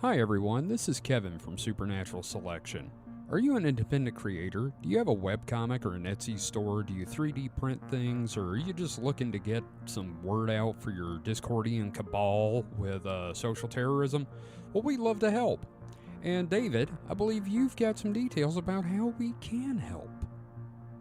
Hi everyone, this is Kevin from Supernatural Selection. Are you an independent creator? Do you have a webcomic or an Etsy store? Do you 3D print things? Or are you just looking to get some word out for your Discordian cabal with social terrorism? Well, we'd love to help. And David, I believe you've got some details about how we can help.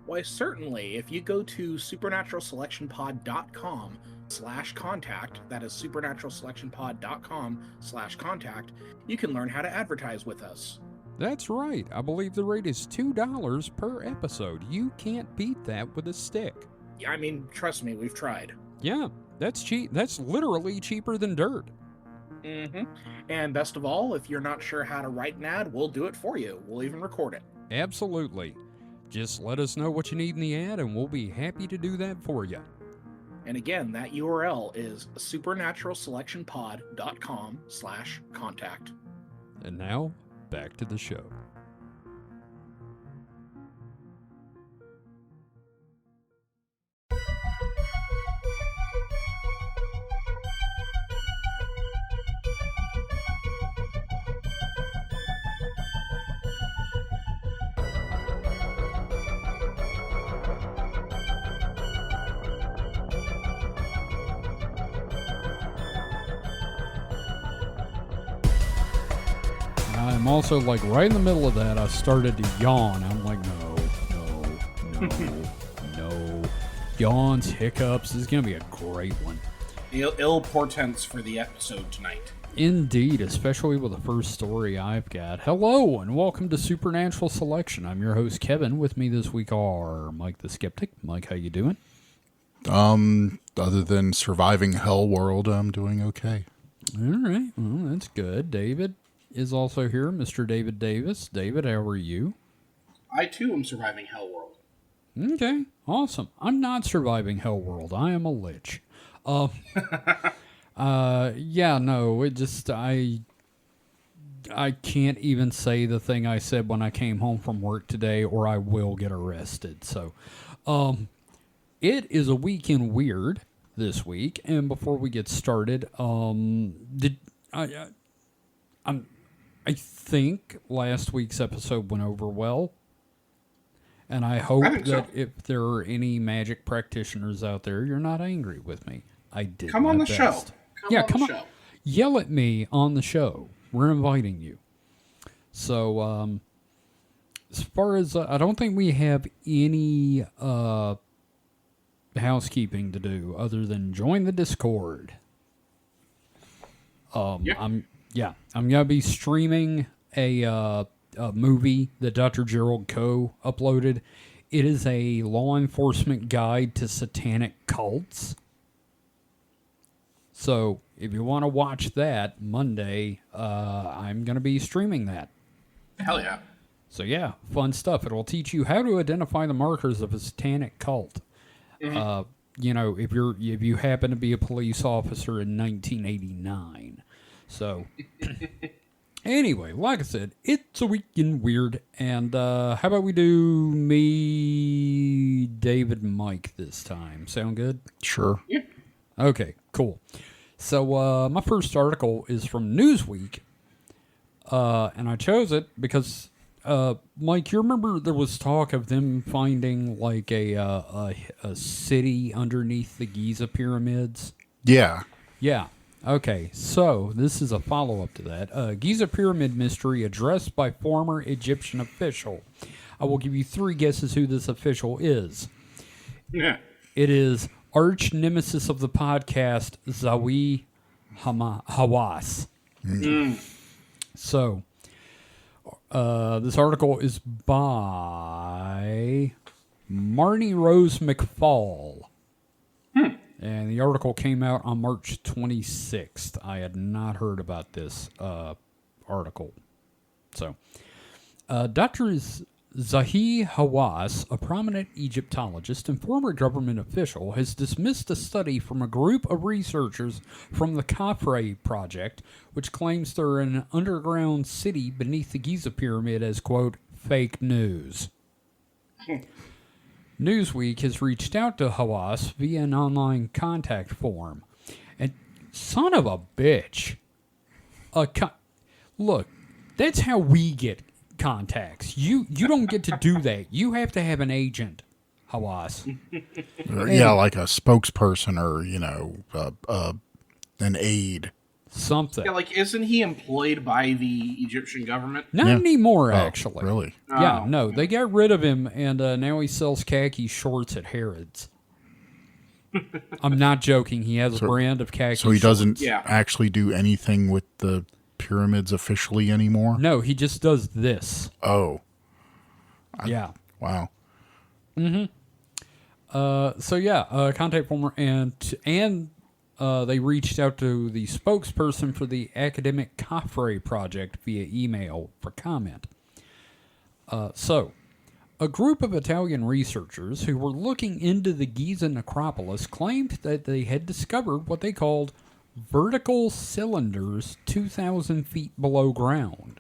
Why, certainly. If you go to supernaturalselectionpod.com/contact, that is supernaturalselectionpod.com/contact, you can learn how to advertise with us. That's right. I believe the rate is $2 per episode. You can't beat that with a stick. I mean, trust me, we've tried. Yeah, that's cheap. That's literally cheaper than dirt. And best of all, if you're not sure how to write an ad, we'll do it for you. We'll even record it. Absolutely. Just let us know what you need in the ad, and we'll be happy to do that for you. And again, that URL is supernaturalselectionpod.com/contact. And now, back to the show. I'm also like right in the middle of that, I started to yawn. I'm like, no. Yawns, hiccups. This is going to be a great one. Ill portents for the episode tonight. Indeed, especially with the first story I've got. Hello, and welcome to Supernatural Selection. I'm your host, Kevin. With me this week are Mike the Skeptic. Mike, how you doing? Other than surviving Hell World, I'm doing okay. All right, well, that's good. David is also here, Mr. David Davis. David, how are you? I, too, am surviving Hell World. Okay, awesome. I'm not surviving Hell World. I am a lich. I can't even say the thing I said when I came home from work today, or I will get arrested. So, it is a week in weird this week, and before we get started, I think last week's episode went over well, and I hope that if there are any magic practitioners out there, you're not angry with me. I did Come on the best. show. Come on. Yell at me on the show. We're inviting you. So, as far as I don't think we have any housekeeping to do other than join the Discord. I'm gonna be streaming a movie that Dr. Gerald Coe uploaded. It is a law enforcement guide to satanic cults. So if you want to watch that Monday, I'm gonna be streaming that. Hell yeah! So yeah, fun stuff. It will teach you how to identify the markers of a satanic cult. Mm-hmm. If you happen to be a police officer in 1989. So, anyway, like I said, it's a week in weird. And how about we do me, David, Mike this time? Sound good? Sure. Yeah. Okay, cool. So, my first article is from Newsweek. And I chose it because, Mike, you remember there was talk of them finding like a city underneath the Giza pyramids? Yeah. Yeah. Okay, so this is a follow-up to that. Giza Pyramid mystery addressed by former Egyptian official. I will give you 3 guesses who this official is. Yeah. It is arch nemesis of the podcast, Zawi Hawass. So, this article is by Marnie Rose McFall. And the article came out on March 26th. I had not heard about this article. So, Dr. Zahi Hawass, a prominent Egyptologist and former government official, has dismissed a study from a group of researchers from the Khafre Project, which claims they're in an underground city beneath the Giza Pyramid as, quote, fake news. Newsweek has reached out to Hawass via an online contact form. And son of a bitch. Look, that's how we get contacts. You don't get to do that. You have to have an agent, Hawass. Yeah, like a spokesperson or, an aide. Something. Yeah, like, isn't he employed by the Egyptian government? Not anymore, actually. Really? Yeah, no. They got rid of him, and now he sells khaki shorts at Harrods. I'm not joking. He has a brand of khaki So he doesn't Yeah. actually do anything with the pyramids officially anymore? No, he just does this. Oh, Yeah. wow. Contact form and they reached out to the spokesperson for the academic Khafre project via email for comment. A group of Italian researchers who were looking into the Giza necropolis claimed that they had discovered what they called vertical cylinders 2,000 feet below ground.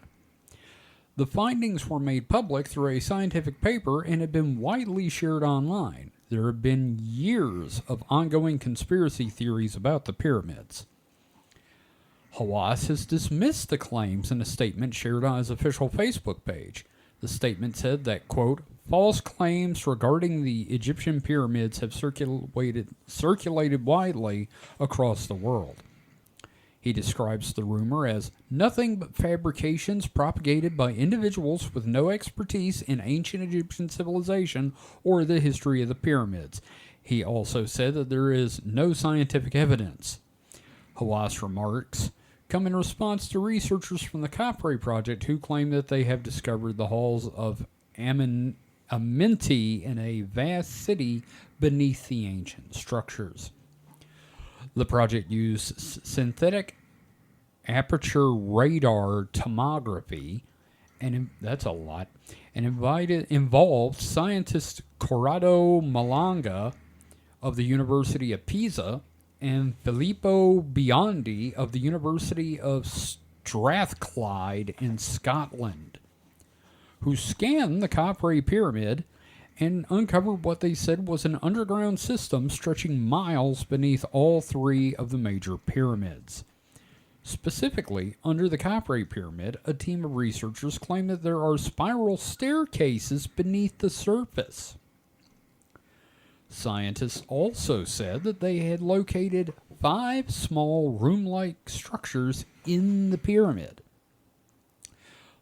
The findings were made public through a scientific paper and have been widely shared online. There have been years of ongoing conspiracy theories about the pyramids. Hawass has dismissed the claims in a statement shared on his official Facebook page. The statement said that, quote, false claims regarding the Egyptian pyramids have circulated widely across the world. He describes the rumor as nothing but fabrications propagated by individuals with no expertise in ancient Egyptian civilization or the history of the pyramids. He also said that there is no scientific evidence. Hawass remarks come in response to researchers from the Khafre project who claim that they have discovered the halls of Amenti in a vast city beneath the ancient structures. The project used synthetic aperture radar tomography, and that's a lot, and involved scientist Corrado Malanga of the University of Pisa and Filippo Biondi of the University of Strathclyde in Scotland, who scanned the Khafre pyramid and uncovered what they said was an underground system stretching miles beneath all three of the major pyramids. Specifically, under the Khafre pyramid, a team of researchers claim that there are spiral staircases beneath the surface. Scientists also said that they had located 5 small room-like structures in the pyramid.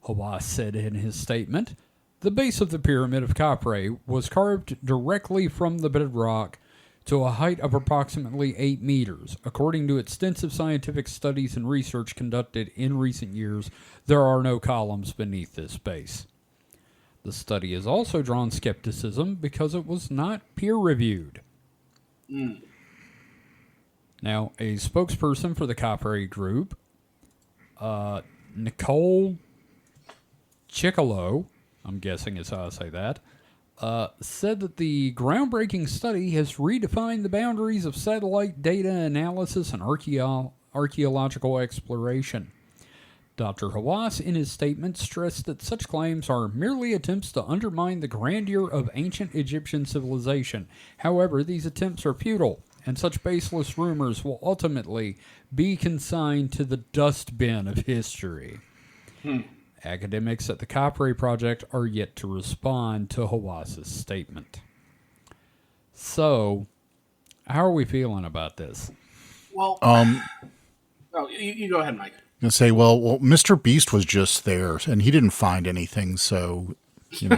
Hawass said in his statement, the base of the Pyramid of Khafre was carved directly from the bedrock to a height of approximately 8 meters. According to extensive scientific studies and research conducted in recent years, there are no columns beneath this base. The study has also drawn skepticism because it was not peer-reviewed. Now, a spokesperson for the Khafre group, Nicole Chicolo, I'm guessing is how I say that, said that the groundbreaking study has redefined the boundaries of satellite data analysis and archaeological exploration. Dr. Hawass, in his statement, stressed that such claims are merely attempts to undermine the grandeur of ancient Egyptian civilization. However, these attempts are futile, and such baseless rumors will ultimately be consigned to the dustbin of history. Academics at the Khafre project are yet to respond to Hawass's statement. So, how are we feeling about this? Well, you go ahead, Mike. And say, well, Mr. Beast was just there, and he didn't find anything, so, he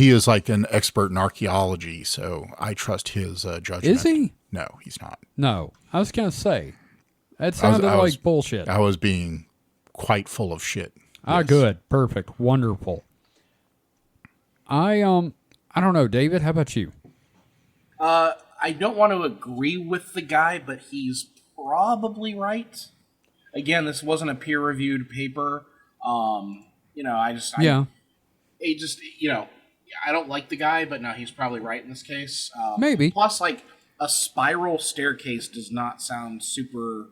is like an expert in archaeology, so I trust his judgment. Is he? No, he's not. No. I was going to say, that sounded like bullshit. I was being quite full of shit. Ah, Yes. good. Perfect. Wonderful. I don't know. David, how about you? I don't want to agree with the guy, but he's probably right. Again, this wasn't a peer-reviewed paper. I don't like the guy, but no, he's probably right in this case. Maybe. Plus, like, a spiral staircase does not sound super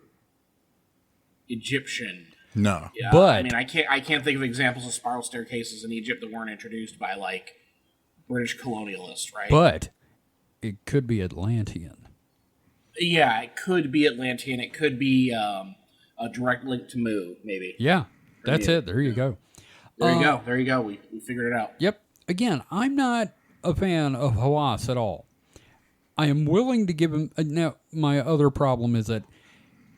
Egyptian. No. Yeah, But I mean, I can't think of examples of spiral staircases in Egypt that weren't introduced by like British colonialists, right? But it could be Atlantean. Yeah, it could be Atlantean. It could be a direct link to Moo, maybe. Yeah, that's it. There you go. There you go. There you go. We figured it out. Yep. Again, I'm not a fan of Hawass at all. I am willing to give him... now, my other problem is that,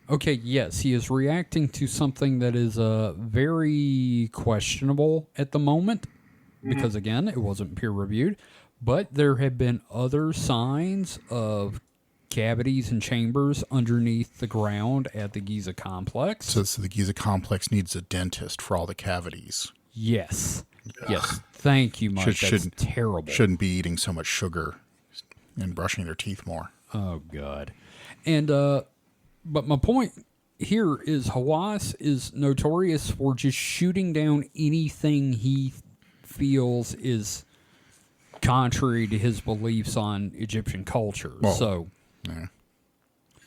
okay, yes, he is reacting to something that is very questionable at the moment, because, again, it wasn't peer-reviewed, but there have been other signs of cavities and chambers underneath the ground at the Giza complex. So the Giza complex needs a dentist for all the cavities. Yes. Yes. Thank you, Mike. That's terrible. Shouldn't be eating so much sugar and brushing their teeth more. Oh, God. And, but my point here is Hawass is notorious for just shooting down anything he feels is contrary to his beliefs on Egyptian culture. Yeah.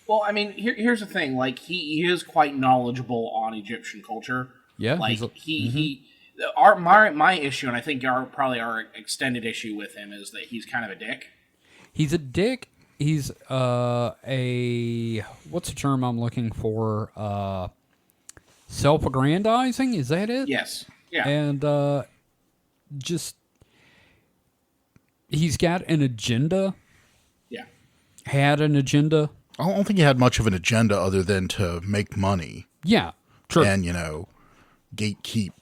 Well, I mean, here's the thing. Like, he is quite knowledgeable on Egyptian culture. Yeah. Like, my issue, and I think our extended issue with him, is that he's kind of a dick. He's a dick. He's what's the term I'm looking for? Self-aggrandizing? Is that it? Yes. Yeah. And just he's got an agenda. Yeah. Had an agenda. I don't think he had much of an agenda other than to make money. Yeah. True. And, gatekeep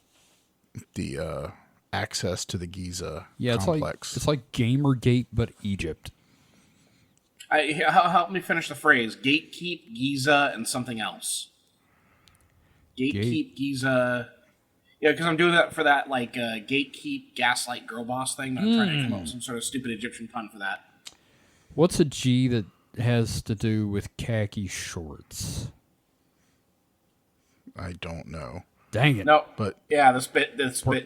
the access to the Giza complex. It's like Gamergate, but Egypt. Help me finish the phrase. Gatekeep, Giza, and something else. Gatekeep, Giza. Yeah, because I'm doing that for that, gatekeep, gaslight, girl boss thing. I'm trying to come up with some sort of stupid Egyptian pun for that. What's a G that has to do with khaki shorts? I don't know. Dang it! No, but yeah, this bit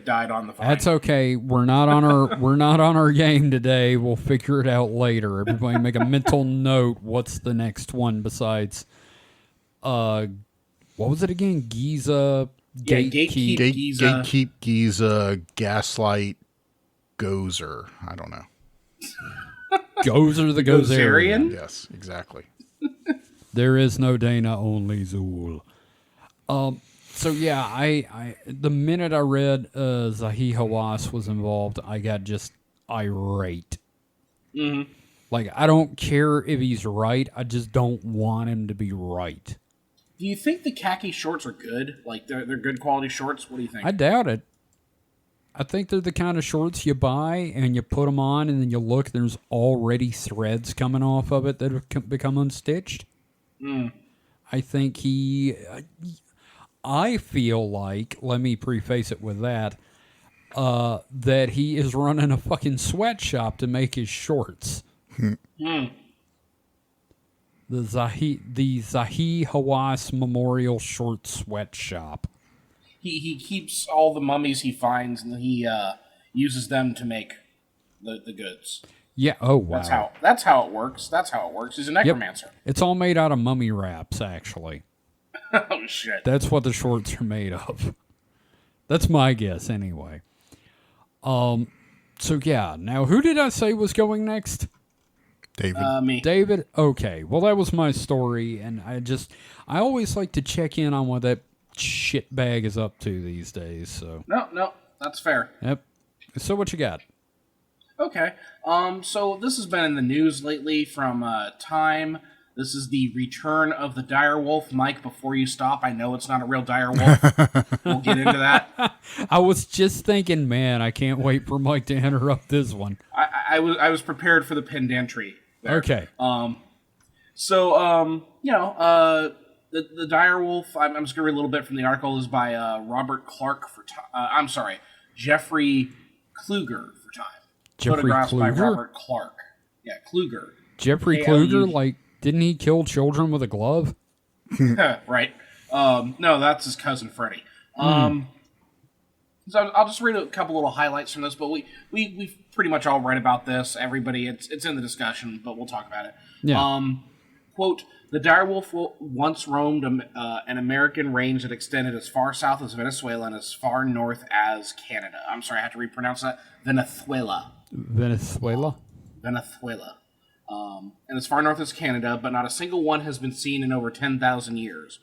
died on the vine. That's okay. We're not on our game today. We'll figure it out later. Everybody, make a mental note. What's the next one besides? What was it again? Giza. Gatekeep, Giza. Gatekeep, Giza, gaslight, Gozer. I don't know. Gozer the Gozerian? Yes, exactly. There is no Dana, only Zool. So yeah, I the minute I read Zahi Hawass was involved, I got just irate. Mm-hmm. Like, I don't care if he's right. I just don't want him to be right. Do you think the khaki shorts are good? Like, they're good quality shorts? What do you think? I doubt it. I think they're the kind of shorts you buy and you put them on and then you look, there's already threads coming off of it that have become unstitched. I think I feel like, let me preface it with that, that he is running a fucking sweatshop to make his shorts. The Zahi Hawass Memorial Short Sweatshop. He keeps all the mummies he finds and he uses them to make the goods. Yeah. Oh wow. That's how it works. He's a necromancer. Yep. It's all made out of mummy wraps, actually. Oh shit. That's what the shorts are made of. That's my guess, anyway. So yeah. Now, who did I say was going next? David. Me. David? Okay. Well, that was my story, and I always like to check in on what that shitbag is up to these days, so. No, that's fair. Yep. So what you got? Okay. So this has been in the news lately from Time. This is the return of the dire wolf. Mike, before you stop, I know it's not a real dire wolf. We'll get into that. I was just thinking, man, I can't wait for Mike to interrupt this one. I was prepared for the pendantry there. Okay. The dire wolf, I'm just going to read a little bit from the article, is by Robert Clark for Time. Jeffrey Kluger for Time. Jeffrey Photographs by Kluger? Robert Clark. Yeah, Kluger. Jeffrey Kluger, like, didn't he kill children with a glove? Right. No, that's his cousin Freddie. So I'll just read a couple little highlights from this, but we've pretty much all read about this. Everybody, it's in the discussion, but we'll talk about it. Yeah. Quote, the direwolf once roamed an American range that extended as far south as Venezuela and as far north as Canada. I'm sorry, I have to repronounce that. Venezuela. And as far north as Canada, but not a single one has been seen in over 10,000 years.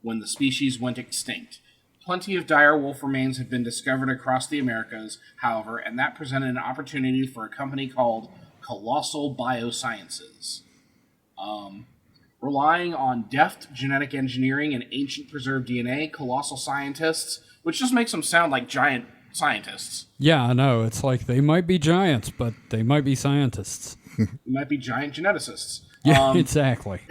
when the species went extinct. Plenty of dire wolf remains have been discovered across the Americas, however, and that presented an opportunity for a company called Colossal Biosciences. Relying on deft genetic engineering and ancient preserved DNA, colossal scientists, which just makes them sound like giant scientists. Yeah, I know. It's like they might be giants, but they might be scientists. They might be giant geneticists. Yeah, exactly.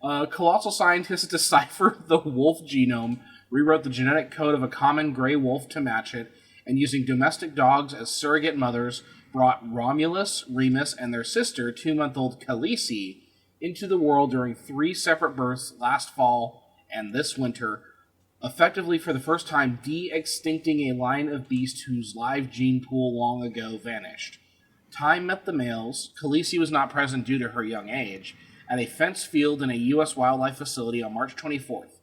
Colossal scientists deciphered the wolf genome, rewrote the genetic code of a common gray wolf to match it, and using domestic dogs as surrogate mothers, brought Romulus, Remus, and their sister, 2-month-old Khaleesi, into the world during 3 separate births last fall and this winter, effectively for the first time de-extincting a line of beasts whose live gene pool long ago vanished. Time met the males. Khaleesi was not present due to her young age, at a fenced field in a U.S. wildlife facility on March 24th,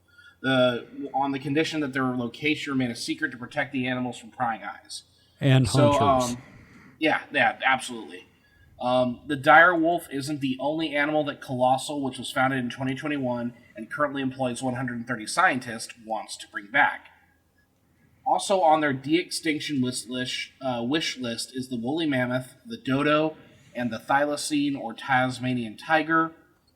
on the condition that their location remain a secret to protect the animals from prying eyes. And hunters. Yeah, absolutely. The dire wolf isn't the only animal that Colossal, which was founded in 2021 and currently employs 130 scientists, wants to bring back. Also on their de-extinction wish list is the woolly mammoth, the dodo, and the thylacine or Tasmanian tiger.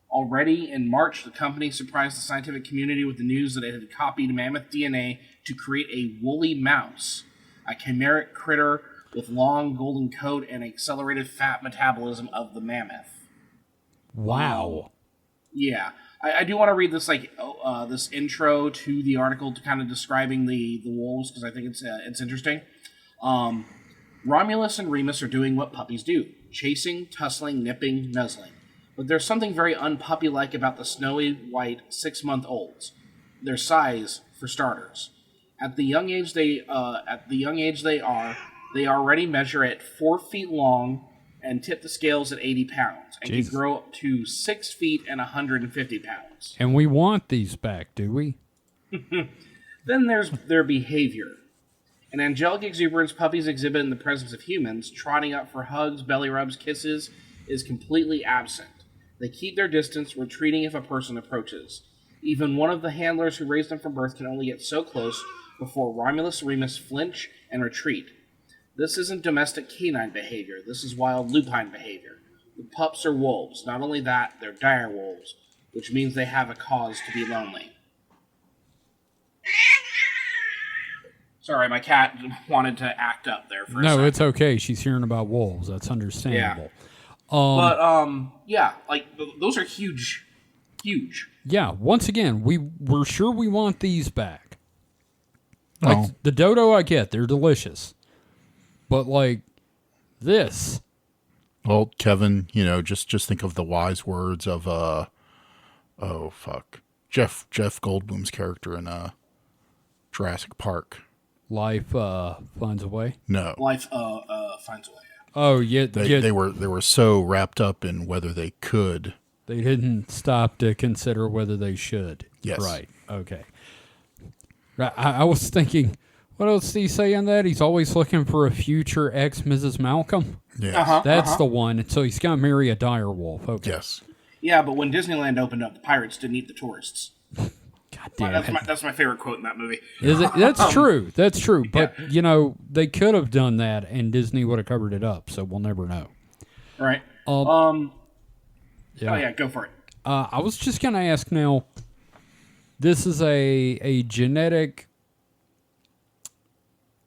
Already in March, the company surprised the scientific community with the news that it had copied mammoth DNA to create a woolly mouse, a chimeric critter with long golden coat and accelerated fat metabolism of the mammoth. Wow. Yeah. I do want to read this this intro to the article to kind of describing the wolves, because I think it's interesting. Romulus and Remus are doing what puppies do: chasing, tussling, nipping, nuzzling. But there's something very unpuppy-like about the snowy white 6-month-olds. Their size, for starters. At the young age they already measure at 4 feet long and tip the scales at 80 pounds, and can grow up to 6 feet and 150 pounds. And we want these back, do we? Then there's their behavior. An angelic exuberance puppies exhibit in the presence of humans, trotting up for hugs, belly rubs, kisses, is completely absent. They keep their distance, retreating if a person approaches. Even one of the handlers who raised them from birth can only get so close before Romulus and Remus flinch and retreat. This isn't domestic canine behavior. This is wild lupine behavior. The pups are wolves. Not only that, they're dire wolves, which means they have a cause to be lonely. Sorry, my cat wanted to act up there for a second. No, it's okay. She's hearing about wolves. That's understandable. Yeah. Those are huge. Huge. Yeah, once again, we're sure we want these back. Oh. The dodo, I get. They're delicious. But, this. Well, Kevin, just think of the wise words of, Jeff Goldblum's character in Jurassic Park. Life finds a way? No. Life finds a way. Oh, yeah. They were so wrapped up in whether they could. They didn't stop to consider whether they should. Yes. Right. Okay. I was thinking, what else did he say in that? He's always looking for a future ex-Mrs. Malcolm? Yes. That's the one. So he's got to marry a dire wolf. Okay. Yes. Yeah, but when Disneyland opened up, the pirates didn't eat the tourists. God damn it. That's my favorite quote in that movie. Is it? That's true. That's true. But, they could have done that, and Disney would have covered it up, so we'll never know. Right. Yeah. Oh, yeah, go for it. I was just going to ask now, this is a genetic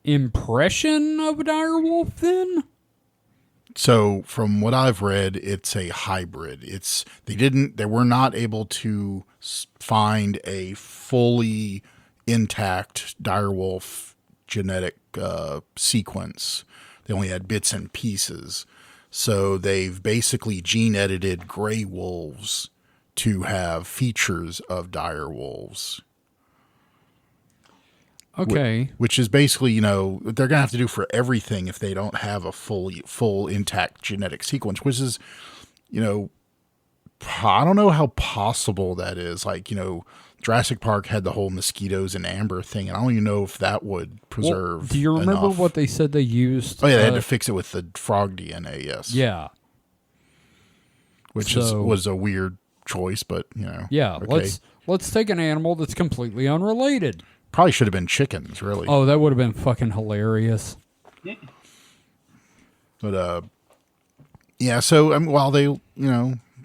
impression of a dire wolf, then? So from what I've read, it's a hybrid. They were not able to find a fully intact direwolf genetic sequence. They only had bits and pieces. So they've basically gene edited gray wolves to have features of dire wolves. Okay. Which is basically, they're going to have to do for everything if they don't have a full intact genetic sequence, which is, I don't know how possible that is. Jurassic Park had the whole mosquitoes and amber thing, and I don't even know if that would preserve. Well, do you remember what they said they used? Oh, yeah, they had to fix it with the frog DNA, yes. Yeah. Which was a weird choice, but Yeah, okay. let's take an animal that's completely unrelated. Probably should have been chickens, really. Oh, that would have been fucking hilarious. But yeah. So while they,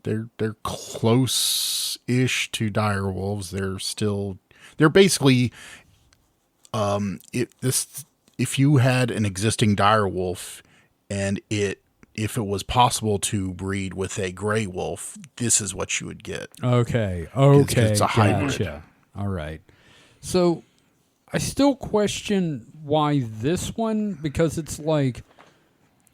they're close-ish to dire wolves, they're basically if you had an existing dire wolf and if it was possible to breed with a gray wolf, this is what you would get. Okay, it's a hybrid. gotcha. All right. So I still question why this one, because it's like,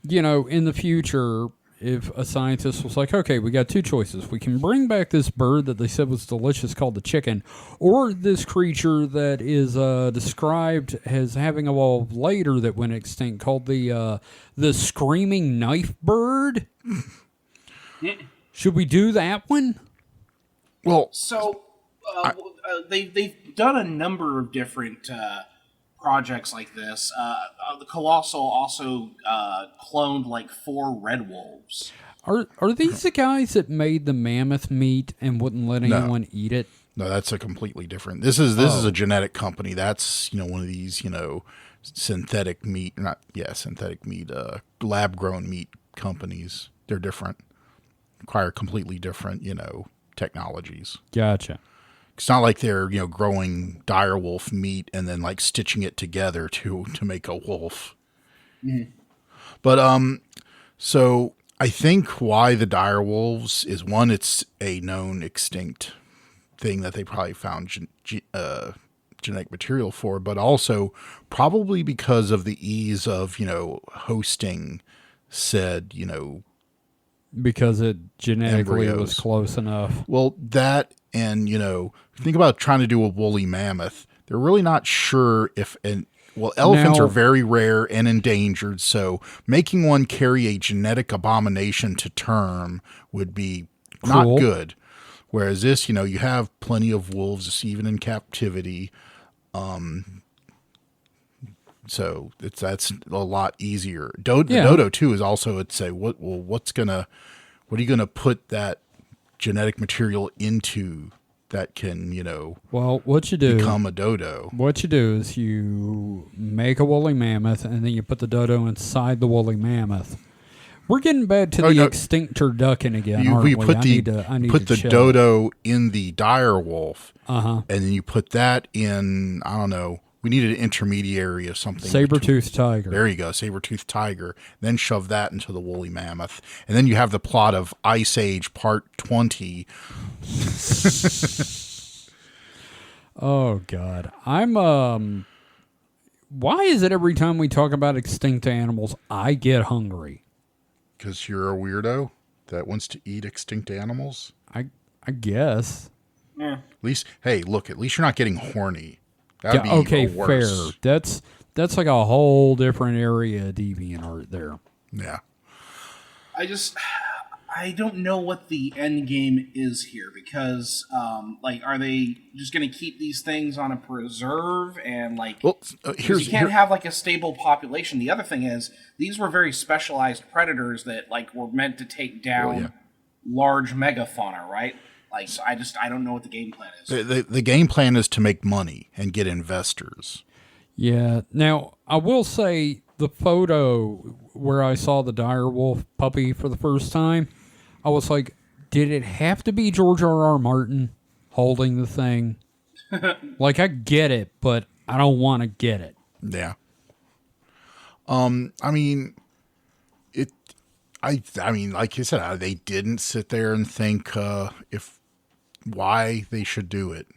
in the future, if a scientist was like, okay, we got two choices. We can bring back this bird that they said was delicious called the chicken, or this creature that is described as having evolved later that went extinct called the screaming knife bird. Should we do that one? Well, So they've done a number of different projects like this. The Colossal also cloned like 4 red wolves. Are these the guys that made the mammoth meat and wouldn't let anyone eat it? No, that's a completely different. This is a genetic company. That's one of these synthetic meat, synthetic meat, lab grown meat companies. They're different, require completely different technologies. Gotcha. It's not like they're growing dire wolf meat and then like stitching it together to make a wolf. Mm-hmm. But so I think why the dire wolves is, one, it's a known extinct thing that they probably found genetic material for, but also probably because of the ease of hosting said because it genetically embryos. was close enough. Well, that, and think about trying to do a woolly mammoth. They're really not sure if elephants Now, are very rare and endangered, so making one carry a genetic abomination to term would be not Cool. good. Whereas this, you have plenty of wolves even in captivity. So that's a lot easier. Dodo too is also, it's a what are you gonna put that genetic material into that can what you do become a dodo? What you do is you make a woolly mammoth, and then you put the dodo inside the woolly mammoth. We're getting back to the extinct turducken again, aren't we? Put I need the chill. dodo in the dire wolf, Uh-huh. and then you put that in. I don't know. We need an intermediary of something. Saber-toothed tiger. There you go, saber-toothed tiger. Then shove that into the woolly mammoth, and then you have the plot of Ice Age Part 20. Oh God, I'm Why is it every time we talk about extinct animals, I get hungry? Because you're a weirdo that wants to eat extinct animals. I guess. Yeah. At least you're not getting horny. That'd be okay, worse. fair. That's like a whole different area of DeviantArt there. Yeah. I don't know what the end game is here, because are they just going to keep these things on a preserve and you can't have like a stable population. The other thing is, these were very specialized predators that were meant to take down large megafauna, right? So I don't know what the game plan is. The game plan is to make money and get investors. Yeah. Now, I will say the photo where I saw the dire wolf puppy for the first time, I was like, did it have to be George R.R. Martin holding the thing? I get it, but I don't want to get it. Yeah. I mean, like you said, they didn't sit there and think why they should do it,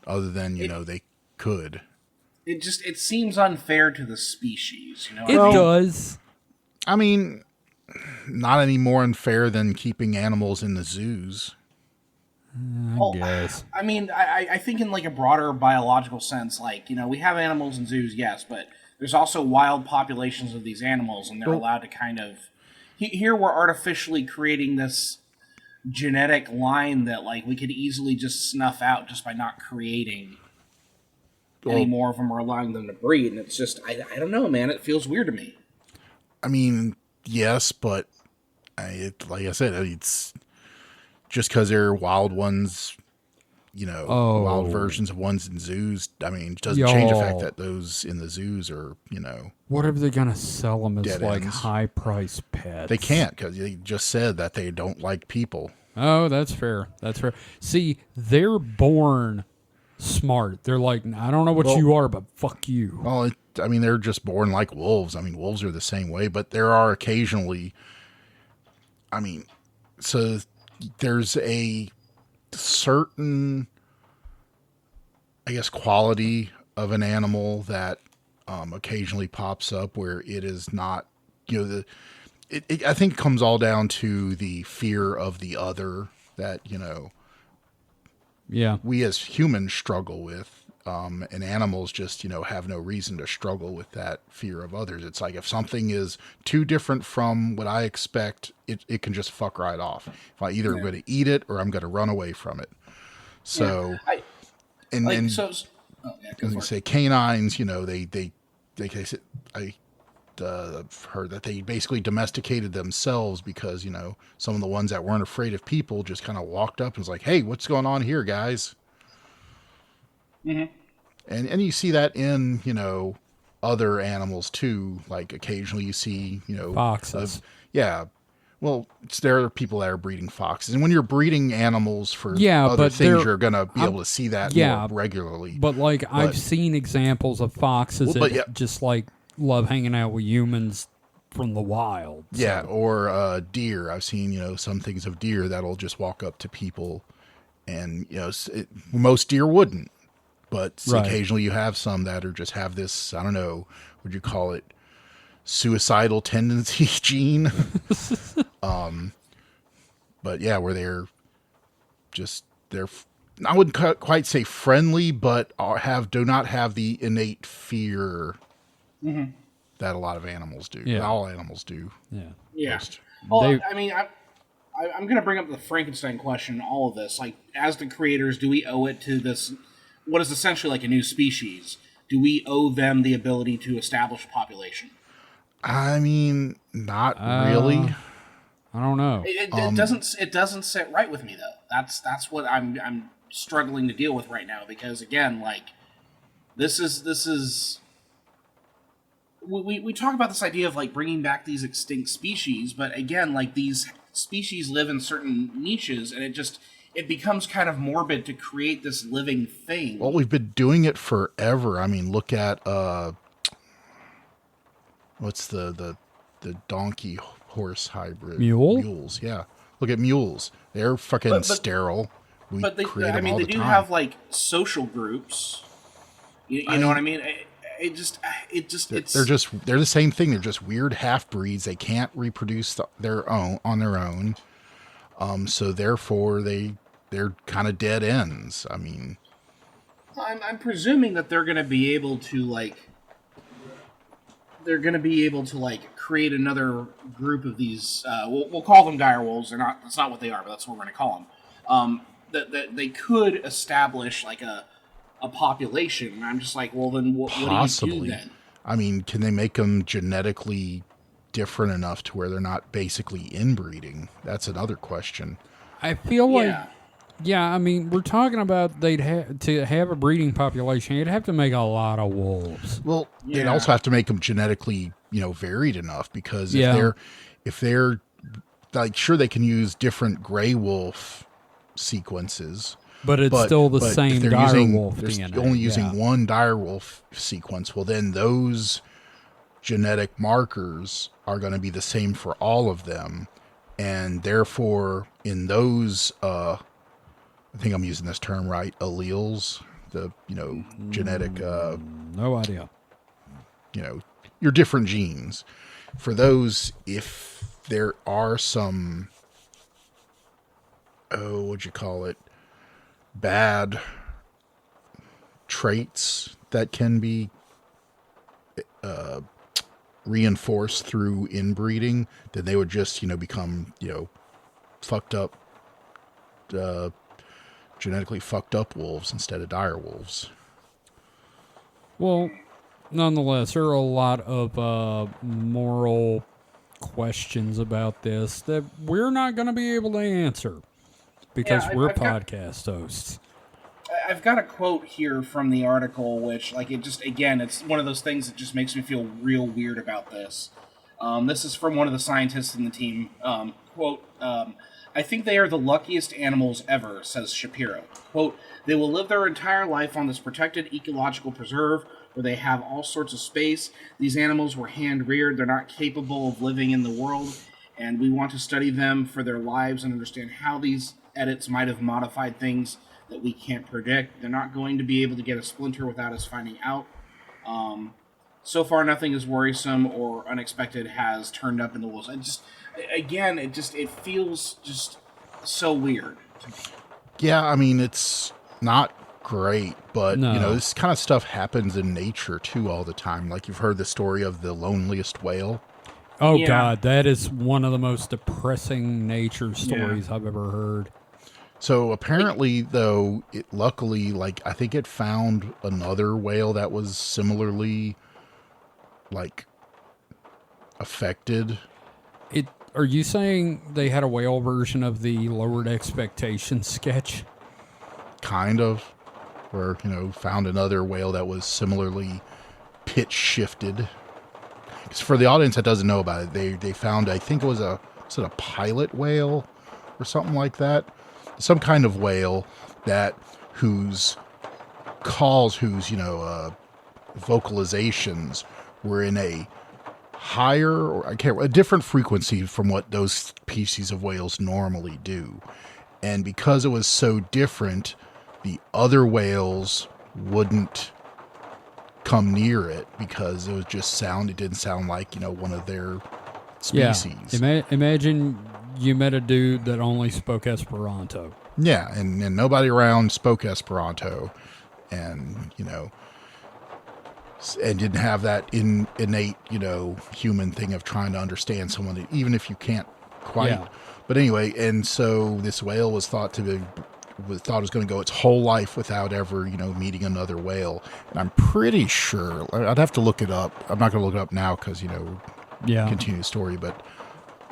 other than they could. It seems unfair to the species, It does. I mean, not any more unfair than keeping animals in the zoos. I guess. I mean, I think in a broader biological sense, we have animals in zoos, yes, but there's also wild populations of these animals, and they're allowed to kind of... Here we're artificially creating this genetic line that we could easily just snuff out just by not creating any more of them or allowing them to breed. And it's just, I don't know, man. It feels weird to me. I mean, yes, but like I said, it's just because they're wild ones, wild Oh. versions of ones in zoos. I mean, it doesn't change the fact Y'all. that those in the zoos are, What are they gonna sell them as dead like ends. high price pets? They can't because they just said that they don't like people. Oh, that's fair. That's fair. See, they're born smart. They're like, I don't know what Well- you are, but fuck you. Well, they're just born like wolves. I mean, wolves are the same way, but there are occasionally, so there's a certain, I guess, quality of an animal that occasionally pops up where it is not, I think it comes all down to the fear of the other that, Yeah. we as humans struggle with. And animals just, have no reason to struggle with that fear of others. It's like if something is too different from what I expect, it can just fuck right off. If I either am going to eat it or I'm going to run away from it. So, I, and, like, and so, oh, yeah, go as for you it. say, canines, I heard that they basically domesticated themselves because, some of the ones that weren't afraid of people just kind of walked up and was like, hey, what's going on here, guys? Mm-hmm. And you see that in, other animals too. Like occasionally you see, Foxes. Well, there are people that are breeding foxes. And when you're breeding animals for Yeah, other but things, you're going to be able to see that yeah, more regularly. But like I've seen examples of foxes Well, but that yeah. just like love hanging out with humans from the wild. So- Yeah, or deer. I've seen, some things of deer that'll just walk up to people. And, most deer wouldn't. But Right. occasionally you have some that are just have this, I don't know, would you call it suicidal tendency gene? But yeah, where they're, I wouldn't quite say friendly, but do not have the innate fear that a lot of animals do. Yeah. All animals do. Yeah. Yeah. Most. Well, They- I'm going to bring up the Frankenstein question in all of this. Like, as the creators, do we owe it to this, what is essentially like a new species? Do we owe them the ability to establish a population? I mean, not really. I don't know. It doesn't sit right with me though. That's what I'm struggling to deal with right now because again, like this is we talk about this idea of like bringing back these extinct species, but again, like these species live in certain niches, and it becomes kind of morbid to create this living thing. Well, we've been doing it forever. I mean, look at what's the donkey horse hybrid? Mule? Mules, yeah. Look at mules. They're fucking sterile. But they, create I them mean, all they the do time. have like social groups. You know what I mean? It's They're the same thing. They're just weird half breeds. They can't reproduce their own on their own. So therefore they're kind of dead ends. I mean, I'm presuming that they're going to be able to create another group of these. We'll call them direwolves. That's not what they are, but that's what we're going to call them. That they could establish like a population. And I'm just like, well, then what do you possibly. do then? I mean, can they make them genetically different enough to where they're not basically inbreeding? That's another question. I feel like, Yeah. yeah, I mean, we're talking about to have a breeding population, you'd have to make a lot of wolves. Well, they'd Yeah. also have to make them genetically, varied enough because Yeah. if they're like, sure, they can use different gray wolf sequences, But it's still the but same if they're dire using, wolf they're DNA. only using yeah. one dire wolf sequence. Well, then those genetic markers are going to be the same for all of them, and therefore, in those, I think I'm using this term right, alleles, the genetic, No idea. your different genes. For those, if there are some, what'd you call it, bad traits that can be reinforced through inbreeding, then they would just, become, fucked up, genetically fucked up wolves instead of dire wolves. Well, nonetheless, there are a lot of moral questions about this that we're not going to be able to answer. because Yeah, we're I've got podcast hosts. I've got a quote here from the article, which, like, it just, again, it's one of those things that just makes me feel real weird about this. This is from one of the scientists in the team. Quote, I think they are the luckiest animals ever, says Shapiro. Quote, they will live their entire life on this protected ecological preserve where they have all sorts of space. These animals were hand-reared. They're not capable of living in the world, and we want to study them for their lives and understand how these edits might have modified things that we can't predict. They're not going to be able to get a splinter without us finding out. So far, nothing is worrisome or unexpected has turned up in the wolves. It feels just so weird to me. Yeah, I mean, it's not great, but, No. this kind of stuff happens in nature, too, all the time. Like, you've heard the story of the loneliest whale. Oh, Yeah. God, that is one of the most depressing nature stories I've ever heard. So apparently, though, luckily, like, I think it found another whale that was similarly, like, affected. Are you saying they had a whale version of the Lowered Expectations sketch? Kind of. Where, found another whale that was similarly pitch shifted. Because for the audience that doesn't know about it, they found, I think it was a pilot whale or something like that. Some kind of whale whose vocalizations were in a higher, or a different frequency from what those species of whales normally do. And because it was so different, the other whales wouldn't come near it because it didn't sound like, one of their species. Yeah. Imagine you met a dude that only spoke Esperanto. Yeah, and nobody around spoke Esperanto, and and didn't have that innate human thing of trying to understand someone, even if you can't quite. Yeah. But anyway, and so this whale was thought it was going to go its whole life without ever meeting another whale, and I'm pretty sure I'd have to look it up. I'm not going to look it up now because continue the story, but.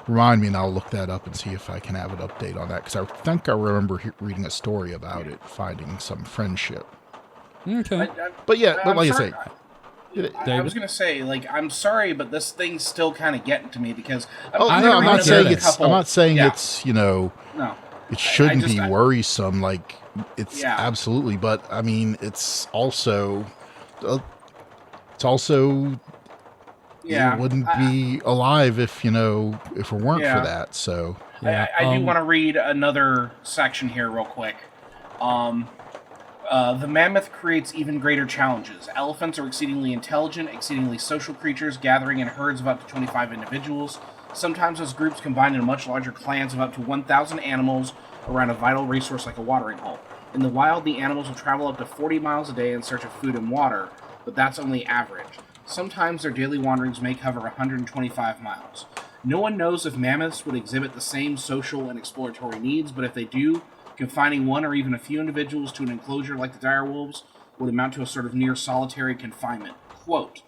Remind me, and I'll look that up and see if I can have an update on that, because I think I remember reading a story about it finding some friendship. Okay. But yeah, I'm like sorry. I say, I was going to say, like, I'm sorry, but this thing's still kind of getting to me because I'm not saying it's No, it shouldn't be I- worrisome. Like, it's absolutely, but I mean, it's also yeah, it wouldn't be alive if it weren't for that. So I do want to read another section here real quick. The mammoth creates even greater challenges. Elephants are exceedingly intelligent, exceedingly social creatures, gathering in herds of up to 25 individuals. Sometimes those groups combine into much larger clans of up to 1,000 animals around a vital resource like a watering hole. In the wild, the animals will travel up to 40 miles a day in search of food and water, but that's only average. Sometimes their daily wanderings may cover 125 miles. No one knows if mammoths would exhibit the same social and exploratory needs, but if they do, confining one or even a few individuals to an enclosure like the direwolves would amount to a sort of near solitary confinement. Quote,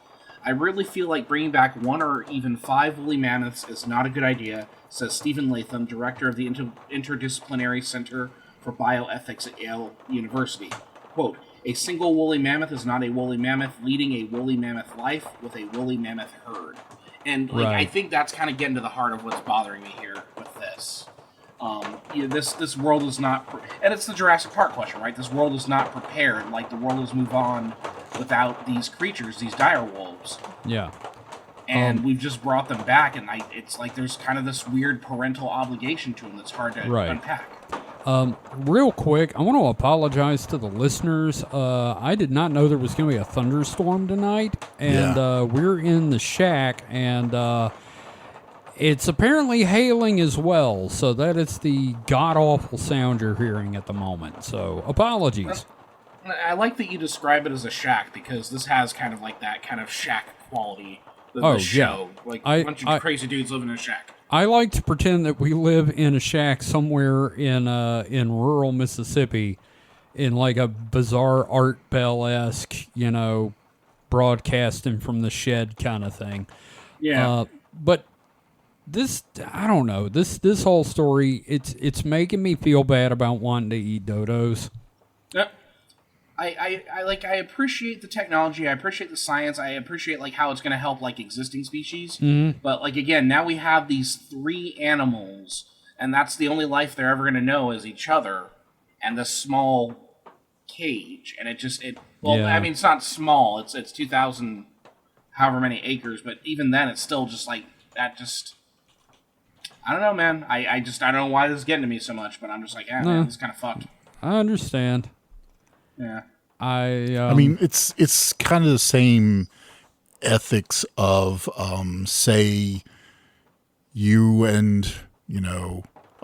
I really feel like bringing back 1 or even 5 woolly mammoths is not a good idea, says Stephen Latham, director of the Interdisciplinary Center for Bioethics at Yale University. Quote, a single woolly mammoth is not a woolly mammoth leading a woolly mammoth life with a woolly mammoth herd. And I think that's kind of getting to the heart of what's bothering me here with this. This world is not, and it's the Jurassic Park question, right? This world is not prepared. Like, the world has moved on without these creatures, these dire wolves. Yeah. And we've just brought them back, and it's like there's kind of this weird parental obligation to them that's hard to unpack. Real quick, I want to apologize to the listeners. I did not know there was going to be a thunderstorm tonight, and we're in the shack, and it's apparently hailing as well, so that is the god-awful sound you're hearing at the moment. So, apologies. I like that you describe it as a shack, because this has kind of like that kind of shack quality. The show. Yeah. Like a bunch of crazy dudes living in a shack. I like to pretend that we live in a shack somewhere in rural Mississippi, in like a bizarre Art Bell-esque, broadcasting from the shed kind of thing. Yeah. But I don't know. This whole story, it's making me feel bad about wanting to eat dodos. Yep. I appreciate the technology. I appreciate the science. I appreciate like how it's going to help like existing species. Mm-hmm. But like again, now we have these 3 animals, and that's the only life they're ever going to know is each other and this small cage. And I mean, it's not small. It's 2,000, however many acres. But even then, it's still just like that. Just I don't know, man. I don't know why this is getting to me so much. But I'm just like, man, this is kind of fucked. I understand. Yeah. I mean, it's kind of the same ethics of, say, you and,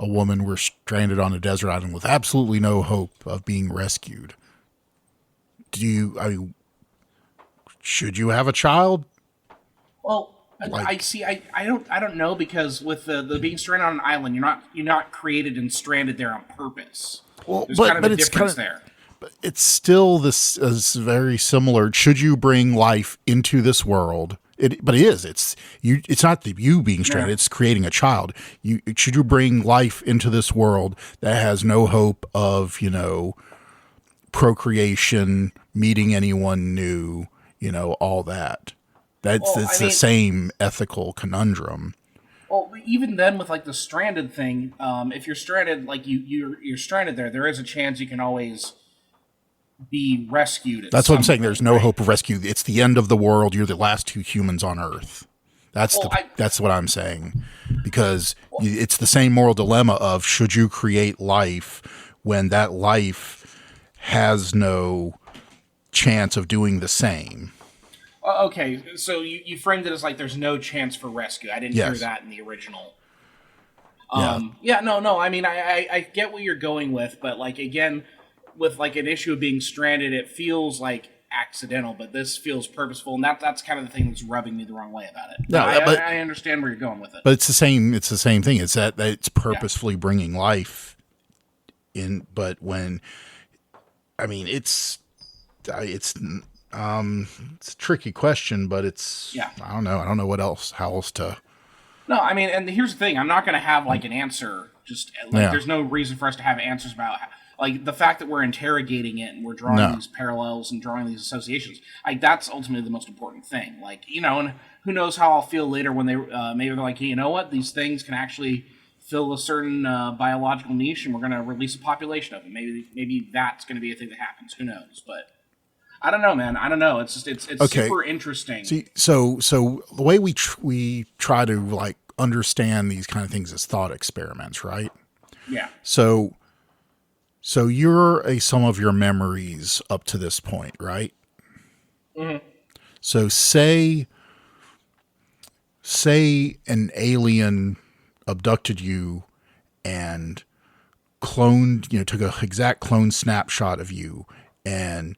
a woman were stranded on a desert island with absolutely no hope of being rescued. Should you have a child? Well, I don't know, because with the being stranded on an island, you're not created and stranded there on purpose. Well, There's but kind of a it's difference kind of, there. but it's still this is very similar. Should you bring life into this world? But it is. It's you. It's not you being stranded. Yeah. It's creating a child. Should you bring life into this world that has no hope of procreation, meeting anyone new, all that. It's the same ethical conundrum. Well, even then, with like the stranded thing, if you're stranded, like you're stranded there is a chance you can always be rescued. That's what I'm saying. There's no hope of rescue. It's the end of the world. You're the last 2 humans on Earth. That's what I'm saying, because it's the same moral dilemma of should you create life when that life has no chance of doing the same. Okay, so you framed it as like there's no chance for rescue. I didn't hear that in the original. No. I mean, I get what you're going with, but like again, with like an issue of being stranded, it feels like accidental, but this feels purposeful, and that's kind of the thing that's rubbing me the wrong way about it. No, I understand where you're going with it. But it's the same. It's the same thing. It's that it's purposefully bringing life in. But when, I mean, it's a tricky question, but it's I don't know. I don't know how else to. No, I mean, and here's the thing: I'm not going to have like an answer. Just like there's no reason for us to have answers about like the fact that we're interrogating it and we're drawing these parallels and drawing these associations. Like that's ultimately the most important thing. Like and who knows how I'll feel later when they maybe they're like, hey, you know what, these things can actually fill a certain biological niche, and we're going to release a population of them. Maybe that's going to be a thing that happens. Who knows? But I don't know, man. I don't know. It's just it's okay. Super interesting. See, so the way we try to like understand these kind of things is thought experiments, right? Yeah. So you're a sum of your memories up to this point, right? Mm-hmm. So say an alien abducted you and cloned, took an exact clone snapshot of you, and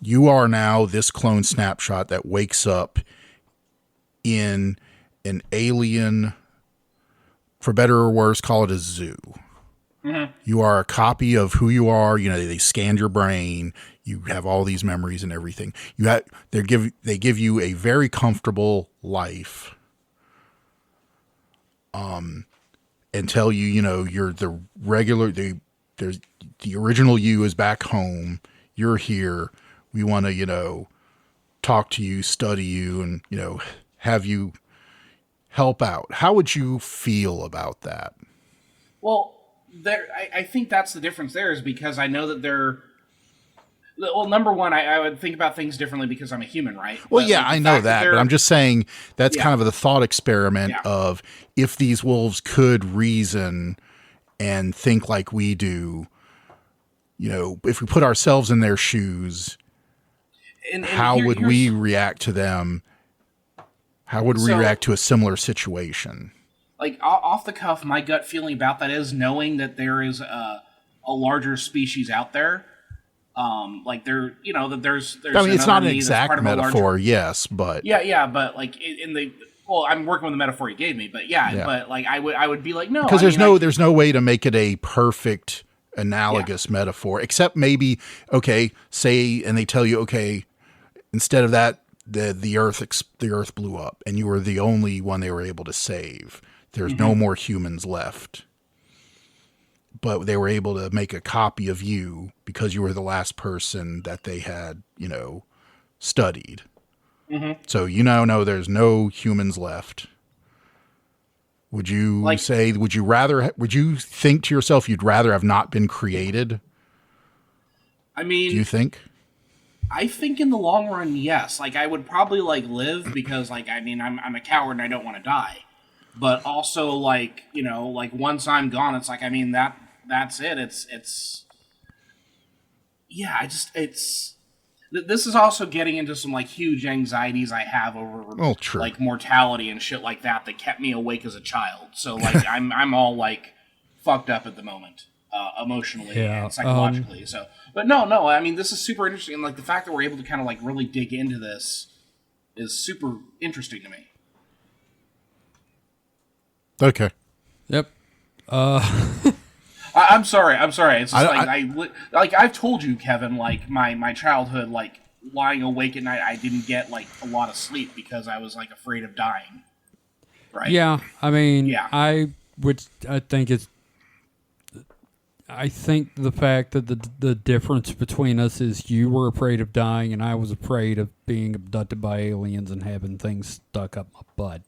you are now this clone snapshot that wakes up in an alien, for better or worse, call it a zoo. Mm-hmm. You are a copy of who you are. They scanned your brain. You have all these memories and everything. They give you a very comfortable life. And tell you, you're the regular. The original you is back home. You're here. We want to, talk to you, study you, and have you help out. How would you feel about that? Well, I think that's the difference there, is because I know that they're. Well, number one, I would think about things differently because I'm a human, right? Well, yeah, I know that, but I'm just saying that's kind of the thought experiment of if these wolves could reason and think like we do, if we put ourselves in their shoes, how would we react to them? How would we react to a similar situation? Like off the cuff, my gut feeling about that is knowing that there is a larger species out there. Like there, that there's. I mean, it's not an exact metaphor, yes, but but like I'm working with the metaphor you gave me, but but like I would be like, no, because there's no way to make it a perfect analogous metaphor, except maybe say, and they tell you, instead of that, the earth blew up, and you were the only one they were able to save. There's no more humans left. But they were able to make a copy of you because you were the last person that they had, studied. So you now know there's no humans left. Would you would you think to yourself you'd rather have not been created? I mean, do you think? I think in the long run, yes. Like, I would probably, live because, I'm a coward and I don't want to die. But also, once I'm gone, it's that's it. This is also getting into some, huge anxieties I have over, mortality and shit like that kept me awake as a child. So, I'm all, fucked up at the moment, emotionally and psychologically. But no, I mean, this is super interesting. And, the fact that we're able to kind of, really dig into this is super interesting to me. Okay. Yep. I'm sorry. It's just I've told you, Kevin, my childhood, lying awake at night, I didn't get a lot of sleep because I was afraid of dying. Right? Yeah, I mean, yeah. I think the fact that the difference between us is you were afraid of dying and I was afraid of being abducted by aliens and having things stuck up my butt.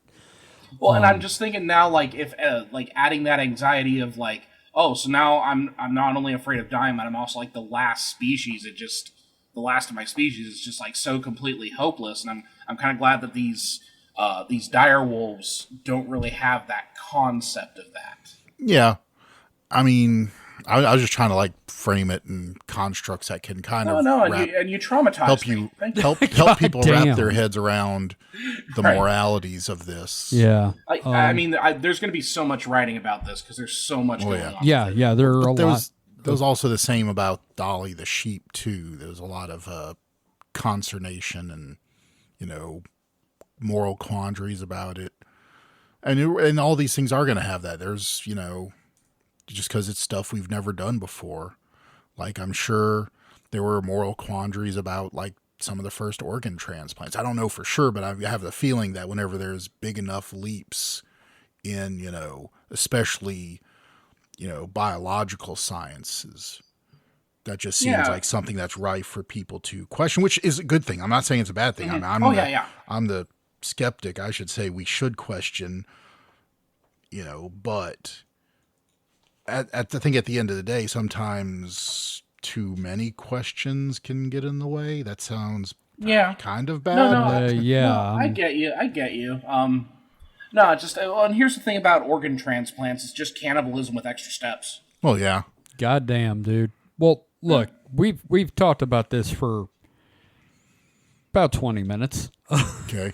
Well, and I'm just thinking now, if adding that anxiety of so now I'm not only afraid of dying, but I'm also the last species. The last of my species is just so completely hopeless, and I'm kind of glad that these dire wolves don't really have that concept of that. Yeah, I mean, I was just trying to frame it in constructs that can kind of and you traumatize me. help people wrap their heads around the moralities of this. Yeah, I mean, there's going to be so much writing about this because there's so much going on. Yeah, there are a lot. There was also the same about Dolly the sheep too. There was a lot of consternation and moral quandaries about it, and all these things are going to have that. There's just because it's stuff we've never done before. I'm sure there were moral quandaries about some of the first organ transplants. I don't know for sure, but I have the feeling that whenever there's big enough leaps in, especially, biological sciences, that just seems like something that's rife for people to question, which is a good thing. I'm not saying it's a bad thing. Mm-hmm. I'm the skeptic. I should say we should question, but I think at the end of the day, sometimes too many questions can get in the way. That sounds kind of bad. No, I get you. No, just and here's the thing about organ transplants: it's just cannibalism with extra steps. Well, yeah. Goddamn, dude. Well, look, we've talked about this for about 20 minutes. Okay.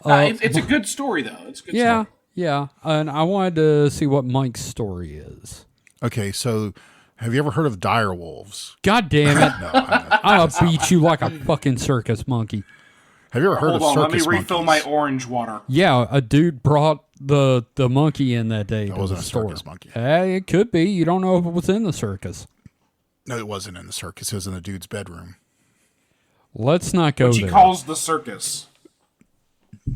It's a good story, though. It's a good story. Yeah, and I wanted to see what Mike's story is. Okay, so have you ever heard of dire wolves? God damn it. No, I'll beat you like a fucking circus monkey. Have you ever heard of circus monkeys? Let me refill my orange water. Yeah, a dude brought the monkey in that day. That wasn't a circus monkey. It could be. You don't know if it was in the circus. No, it wasn't in the circus. It was in the dude's bedroom. Let's not go there. Which he calls the circus.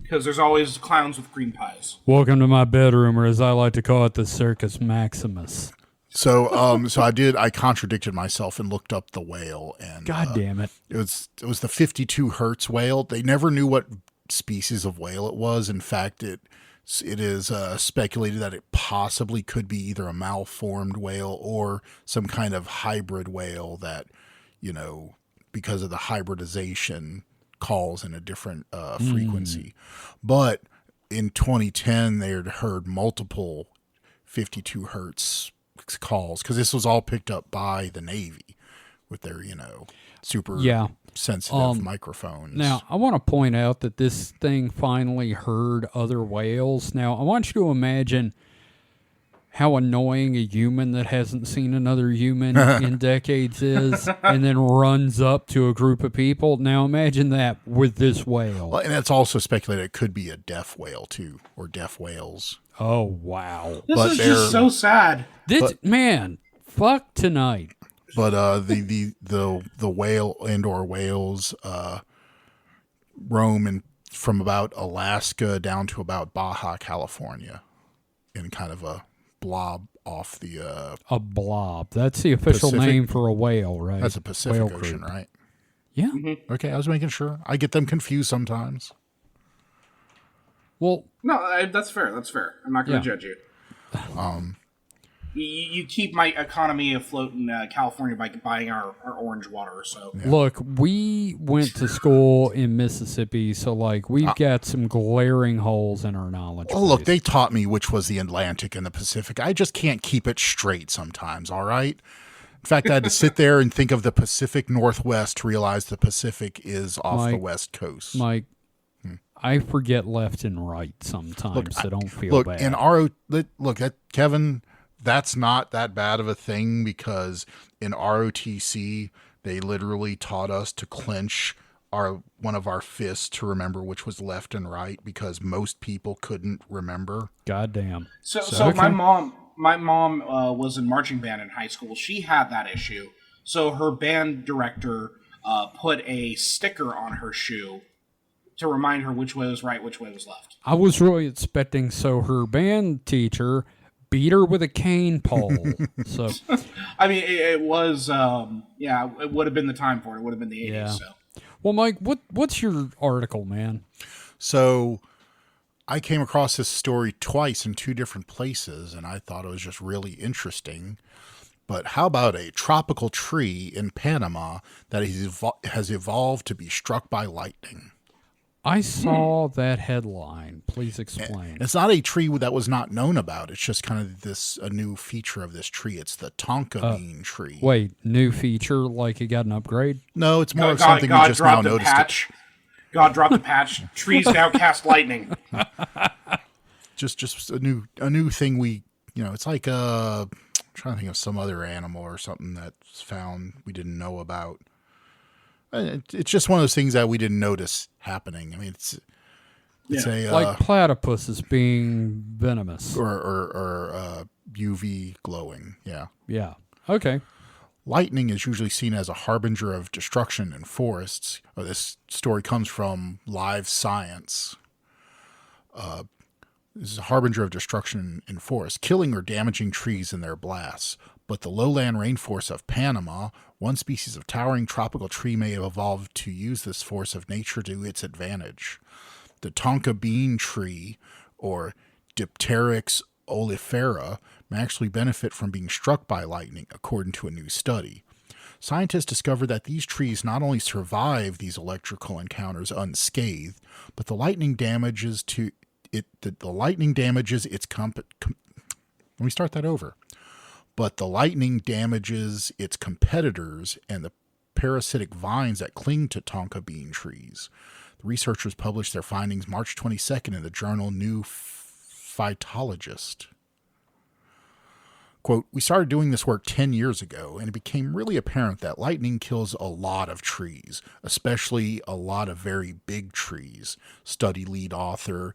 Because there's always clowns with cream pies. Welcome to my bedroom, or as I like to call it, the Circus Maximus. So, I contradicted myself and looked up the whale, and God damn it, it was the 52 hertz whale. They never knew what species of whale it was. In fact, it is speculated that it possibly could be either a malformed whale or some kind of hybrid whale that, because of the hybridization, calls in a different frequency. But in 2010, they had heard multiple 52 hertz calls because this was all picked up by the Navy with their, super sensitive microphones. Now, I want to point out that this thing finally heard other whales. Now, I want you to imagine how annoying a human that hasn't seen another human in decades is and then runs up to a group of people. Now imagine that with this whale. Well, and it's also speculated it could be a deaf whale too, or deaf whales. Oh, wow. This is just so sad. Man, fuck tonight. But the whale and/or whales roam from about Alaska down to about Baja, California. in kind of a blob off the A blob. That's the official Pacific? name for a whale, right? that's the Pacific Whale Ocean, group. right? Yeah. Okay, I was making sure. I get them confused sometimes. Well, No, that's fair. That's fair. I'm not going to Yeah. judge you. You keep my economy afloat in California by buying our orange water. So look, we went to school in Mississippi, so like we've got some glaring holes in our knowledge. Oh, look, base. they taught me which was the Atlantic and the Pacific. I just can't keep it straight sometimes, all right? In fact, I had to sit there and think of the Pacific Northwest to realize the Pacific is off the Mike, West Coast. Mike, I forget left and right sometimes, so don't feel Look, bad. in Kevin, that's not that bad of a thing because in ROTC, they literally taught us to clench one of our fists to remember which was left and right because most people couldn't remember. Goddamn. So okay. my mom was in marching band in high school. She had that issue. So her band director put a sticker on her shoe to remind her which way was right, which way was left. I was really expecting her band teacher beat her with a cane pole. So I mean, it was it would have been the time for it. It would have been the 80s. Yeah. So well, Mike, what's your article, man? So I came across this story twice in two different places, and I thought it was just really interesting. But how about a tropical tree in Panama that has evolved to be struck by lightning? I saw that headline. Please explain. It's not a tree that was not known about. It's just kind of a new feature of this tree. It's the tonka bean tree. Wait, new feature like it got an upgrade? No, it's more of something we just now noticed. God dropped the patch. Trees now cast lightning. Just a new thing it's like I'm trying to think of some other animal or something that's found we didn't know about. It's just one of those things that we didn't notice happening. I mean, it's a like platypuses being venomous or UV glowing. Yeah. Yeah. Okay. Lightning is usually seen as a harbinger of destruction in forests. This story comes from Live Science. This is a harbinger of destruction in forests, killing or damaging trees in their blasts. But the lowland rainforests of Panama, one species of towering tropical tree may have evolved to use this force of nature to its advantage. The tonka bean tree, or Dipteryx oleifera, may actually benefit from being struck by lightning, according to a new study. Scientists discovered that these trees not only survive these electrical encounters unscathed, but the lightning damages its competitors and the parasitic vines that cling to tonka bean trees. The researchers published their findings March 22nd in the journal New Phytologist. Quote, "We started doing this work 10 years ago, and it became really apparent that lightning kills a lot of trees, especially a lot of very big trees," study lead author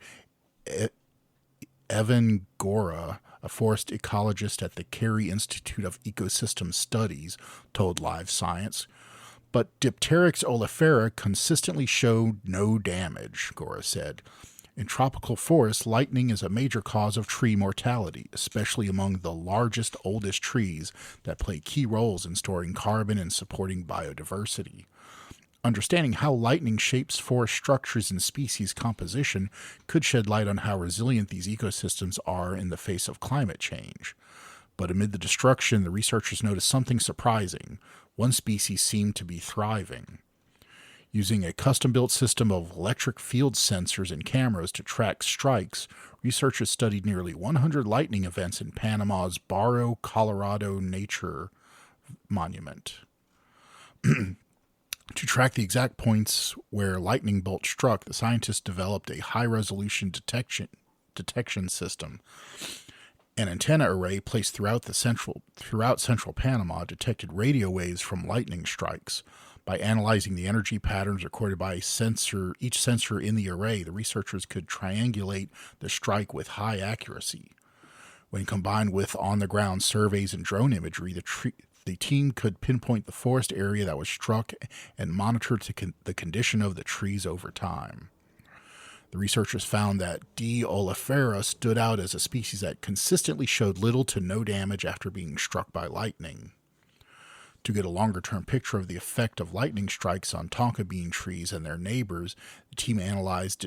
Evan Gora, a forest ecologist at the Carey Institute of Ecosystem Studies, told Live Science. But Dipteryx oleifera consistently showed no damage, Gora said. In tropical forests, lightning is a major cause of tree mortality, especially among the largest, oldest trees that play key roles in storing carbon and supporting biodiversity. Understanding how lightning shapes forest structures and species composition could shed light on how resilient these ecosystems are in the face of climate change. But amid the destruction, the researchers noticed something surprising. One species seemed to be thriving. Using a custom-built system of electric field sensors and cameras to track strikes, researchers studied nearly 100 lightning events in Panama's Barro, Colorado Nature Monument. To track the exact points where lightning bolt struck, the scientists developed a high-resolution detection system. An antenna array placed throughout central Panama detected radio waves from lightning strikes. By analyzing the energy patterns recorded by each sensor in the array, the researchers could triangulate the strike with high accuracy. When combined with on-the-ground surveys and drone imagery, the team could pinpoint the forest area that was struck and monitor the condition of the trees over time. The researchers found that D. oleifera stood out as a species that consistently showed little to no damage after being struck by lightning. To get a longer-term picture of the effect of lightning strikes on tonka bean trees and their neighbors, the team analyzed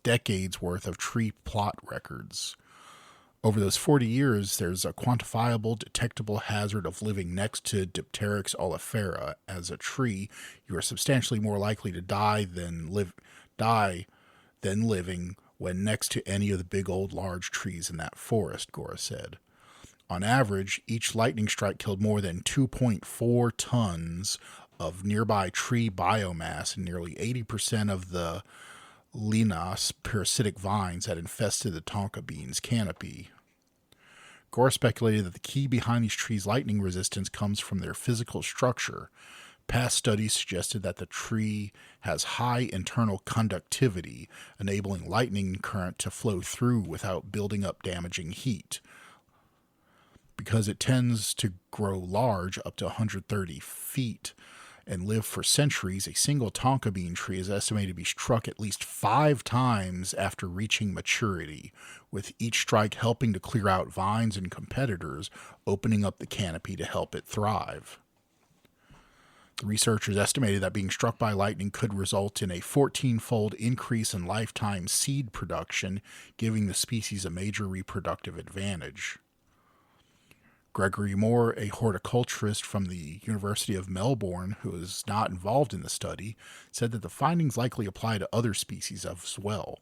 decades worth of tree plot records. Over those 40 years, there's a quantifiable, detectable hazard of living next to Dipteryx oleifera. As a tree, you are substantially more likely to die than living when next to any of the big old large trees in that forest, Gora said. On average, each lightning strike killed more than 2.4 tons of nearby tree biomass and nearly 80% of the Linas parasitic vines that infested the tonka bean's canopy. Gore speculated that the key behind these trees' lightning resistance comes from their physical structure. Past studies suggested that the tree has high internal conductivity, enabling lightning current to flow through without building up damaging heat. Because it tends to grow large, up to 130 feet, and live for centuries, a single tonka bean tree is estimated to be struck at least 5 times after reaching maturity, with each strike helping to clear out vines and competitors, opening up the canopy to help it thrive. The researchers estimated that being struck by lightning could result in a 14-fold increase in lifetime seed production, giving the species a major reproductive advantage. Gregory Moore, a horticulturist from the University of Melbourne who is not involved in the study, said that the findings likely apply to other species as well.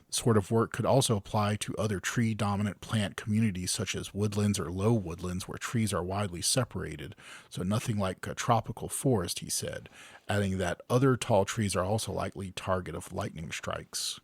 The sort of work could also apply to other tree-dominant plant communities such as woodlands or low woodlands where trees are widely separated, so nothing like a tropical forest, he said, adding that other tall trees are also likely target of lightning strikes.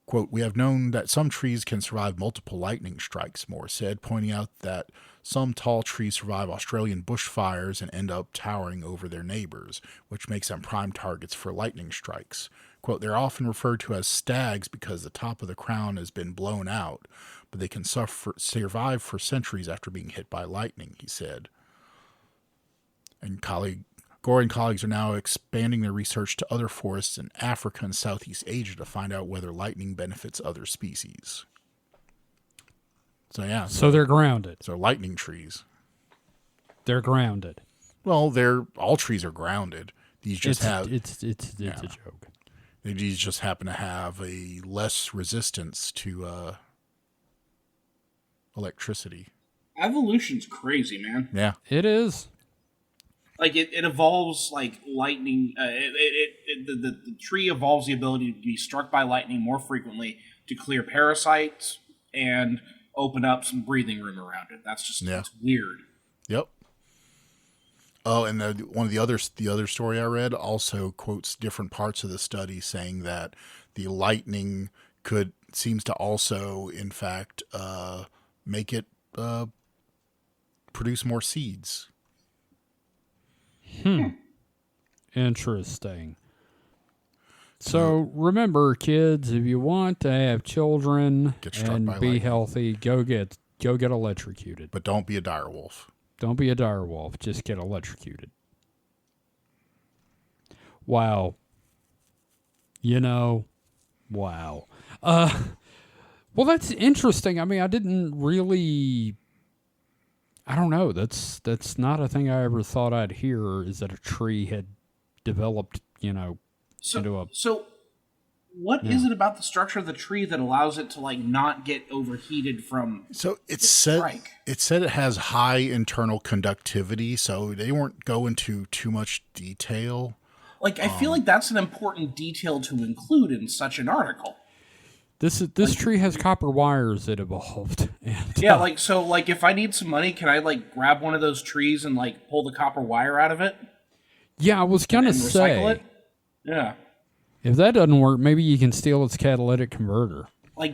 Quote, "We have known that some trees can survive multiple lightning strikes," Moore said, pointing out that some tall trees survive Australian bushfires and end up towering over their neighbors, which makes them prime targets for lightning strikes. Quote, "They're often referred to as stags because the top of the crown has been blown out, but they can survive for centuries after being hit by lightning," he said. And Gore and colleagues are now expanding their research to other forests in Africa and Southeast Asia to find out whether lightning benefits other species. So yeah. So they're grounded. So lightning trees. They're grounded. Well, all trees are grounded. These just it's a joke. These just happen to have a less resistance to electricity. Evolution's crazy, man. Yeah, it is. Like it evolves like lightning. The tree evolves the ability to be struck by lightning more frequently to clear parasites and open up some breathing room around it. That's just it's weird. Yep. Oh, and one of the other story I read also quotes different parts of the study saying that the lightning seems to also, in fact, make it produce more seeds. Interesting. So remember, kids, if you want to have children and be healthy, go get electrocuted. But don't be a direwolf. Don't be a direwolf. Just get electrocuted. Wow. Wow. Well, that's interesting. I mean, I didn't really. I don't know. That's not a thing I ever thought I'd hear. Is that a tree had developed, into a. So, what is it about the structure of the tree that allows it to not get overheated from? So it said it has high internal conductivity. So they weren't go into too much detail. I feel like that's an important detail to include in such an article. This tree has copper wires that evolved. And, if I need some money, can I grab one of those trees and pull the copper wire out of it? Yeah, I was gonna say. Recycle it? Yeah. If that doesn't work, maybe you can steal its catalytic converter.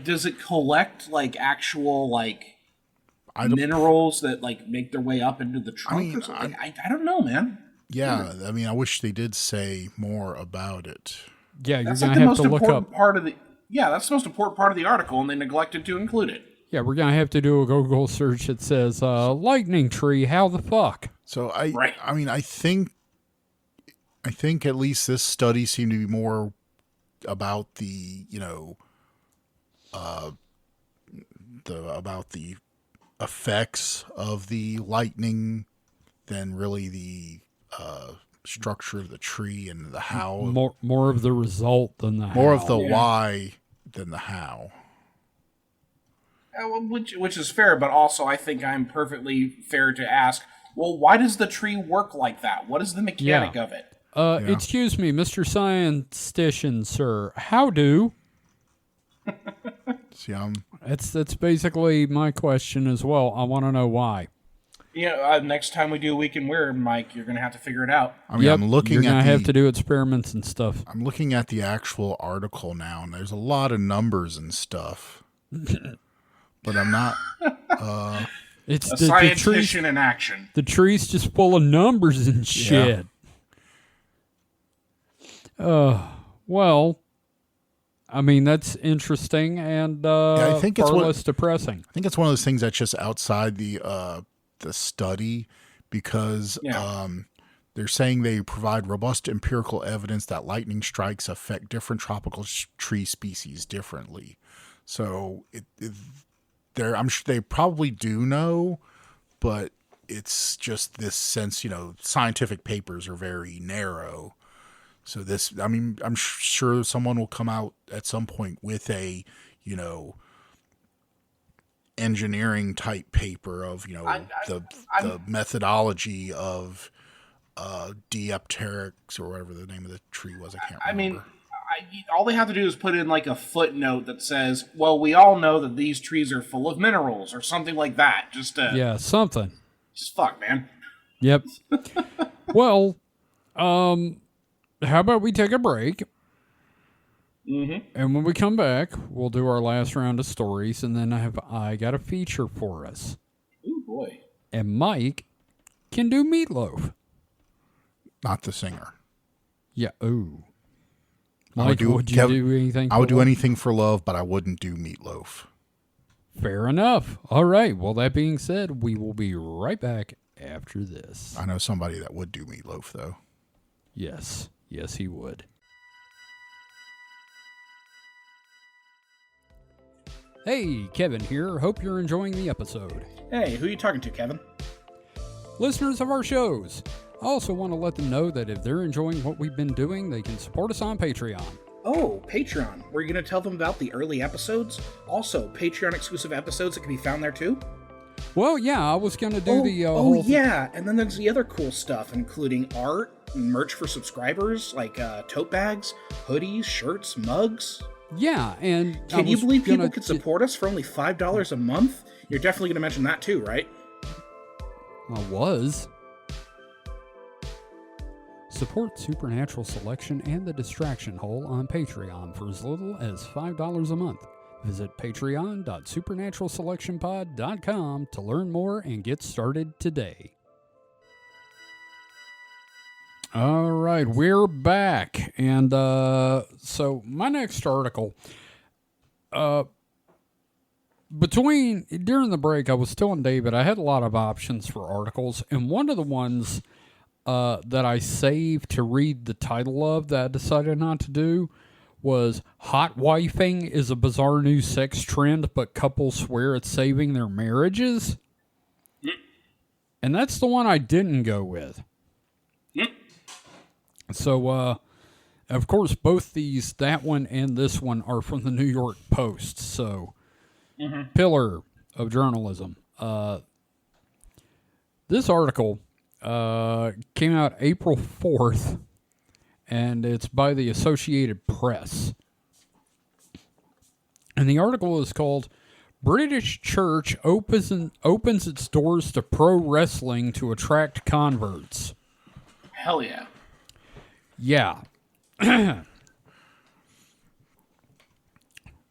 Does it collect actual minerals that make their way up into the trunk or something? I don't know, man. Yeah, I mean, I wish they did say more about it. Yeah, you're gonna have to look up part of the. Yeah, that's the most important part of the article, and they neglected to include it. Yeah, we're going to have to do a Google search that says, lightning tree, how the fuck? So, I mean, I think I think at least this study seemed to be more about the, about the effects of the lightning than really the structure of the tree and the how. More of the result than the More how. of the why than the how. Which is fair, but also I think I'm perfectly fair to ask, well, why does the tree work like that? What is the mechanic of it? Excuse me, Mr. Scientician, sir. How do? See, That's basically my question as well. I want to know why. Yeah, next time we do a Week in Weird, Mike, you're going to have to figure it out. I mean, I'm looking you're at gonna have to do experiments and stuff. I'm looking at the actual article now, and there's a lot of numbers and stuff. But I'm not. It's a scientician in action. The tree's just full of numbers and shit. Well, I mean, that's interesting and I think it's far less depressing. I think it's one of those things that's just outside the study because they're saying they provide robust empirical evidence that lightning strikes affect different tropical tree species differently. So I'm sure they probably do know, but it's just this sense, scientific papers are very narrow. So I'm sure someone will come out at some point with a, engineering type paper of, the methodology of Diopteryx or whatever the name of the tree was. I can't remember. All they have to do is put in like a footnote that says, well, we all know that these trees are full of minerals or something like that. Something. Just fuck, man. Yep. Well, how about we take a break? Mm-hmm. And when we come back, we'll do our last round of stories, and then I got a feature for us. Ooh, boy. And Mike can do Meatloaf. Not the singer. Yeah, ooh. Mike, would you do anything? I would do anything for love, but I wouldn't do Meatloaf. Fair enough. All right. Well, that being said, we will be right back after this. I know somebody that would do Meatloaf, though. Yes. Yes, he would. Hey, Kevin here. Hope you're enjoying the episode. Hey, who are you talking to, Kevin? Listeners of our shows. I also want to let them know that if they're enjoying what we've been doing, they can support us on Patreon. Oh, Patreon. Were you going to tell them about the early episodes? Also, Patreon-exclusive episodes that can be found there, too? Well, yeah, I was going to do the whole yeah, and then there's the other cool stuff, including art, merch for subscribers, like tote bags, hoodies, shirts, mugs. Yeah, and can you believe people could support us for only $5 a month? You're definitely going to mention that, too, right? I was. Support Supernatural Selection and the Distraction Hole on Patreon for as little as $5 a month. Visit patreon.supernaturalselectionpod.com to learn more and get started today. All right, we're back. And so my next article, during the break, I was telling David I had a lot of options for articles, and one of the ones that I saved to read the title of that I decided not to do was Hot Wifing is a Bizarre New Sex Trend, but couples swear it's saving their marriages. And that's the one I didn't go with. So, of course, both that one and this one are from the New York Post. So, pillar of journalism. This article came out April 4th, and it's by the Associated Press. And the article is called British Church opens its doors to pro wrestling to attract converts. Hell yeah. Yeah.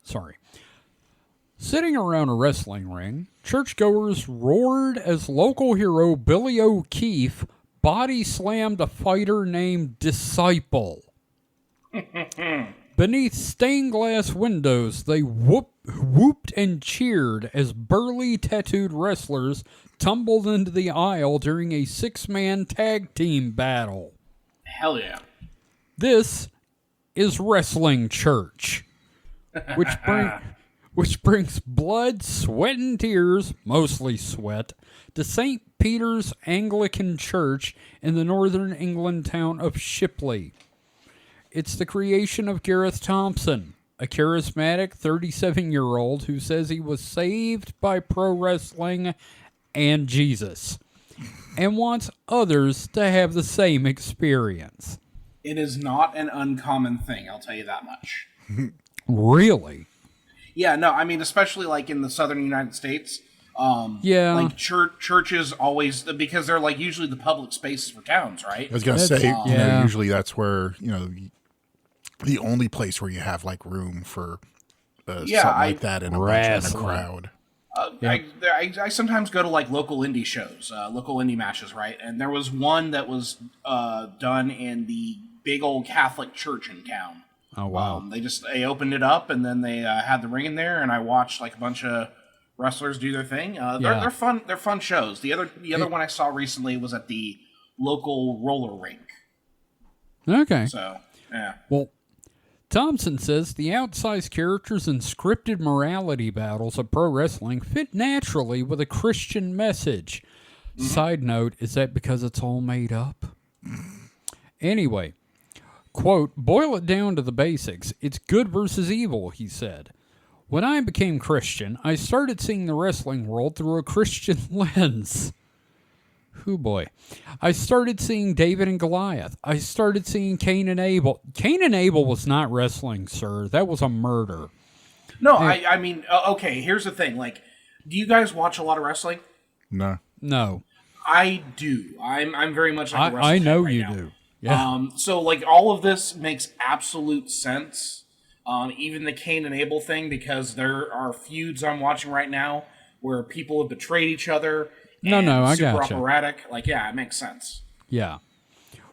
Sorry. Sitting around a wrestling ring, churchgoers roared as local hero Billy O'Keefe body slammed a fighter named Disciple. Beneath stained glass windows, they whooped and cheered as burly tattooed wrestlers tumbled into the aisle during a 6-man tag team battle. Hell yeah. This is Wrestling Church, which brings blood, sweat, and tears, mostly sweat, to St. Peter's Anglican Church in the northern England town of Shipley. It's the creation of Gareth Thompson, a charismatic 37-year-old who says he was saved by pro wrestling and Jesus, and wants others to have the same experience. It is not an uncommon thing, I'll tell you that much. Really? Yeah, no, I mean, especially like in the southern United States. Yeah. Like churches always, because they're like usually the public spaces for towns, right? I was going to say, yeah. usually that's where, the only place where you have like room for something like that in a crowd. I sometimes go to like local indie shows, local indie matches, right? And there was one that was done in the big old Catholic church in town. Oh wow! They opened it up and then they had the ring in there, and I watched like a bunch of wrestlers do their thing. They're fun. They're fun shows. The other one I saw recently was at the local roller rink. Okay. So yeah. Well, Thompson says the outsized characters and scripted morality battles of pro wrestling fit naturally with a Christian message. Mm-hmm. Side note, is that because it's all made up? Anyway, quote, boil it down to the basics. It's good versus evil, he said. When I became Christian, I started seeing the wrestling world through a Christian lens. Oh boy. I started seeing David and Goliath. I started seeing Cain and Abel. Cain and Abel was not wrestling, sir. That was a murder. No, I mean, okay, here's the thing. Like, do you guys watch a lot of wrestling? No. I do. I'm very much like a wrestling I know fan you right now. do. Yeah. So, like, all of this makes absolute sense. Even the Cain and Abel thing, because there are feuds I'm watching right now where people have betrayed each other. No, I super gotcha. operatic. Like, yeah, it makes sense. Yeah.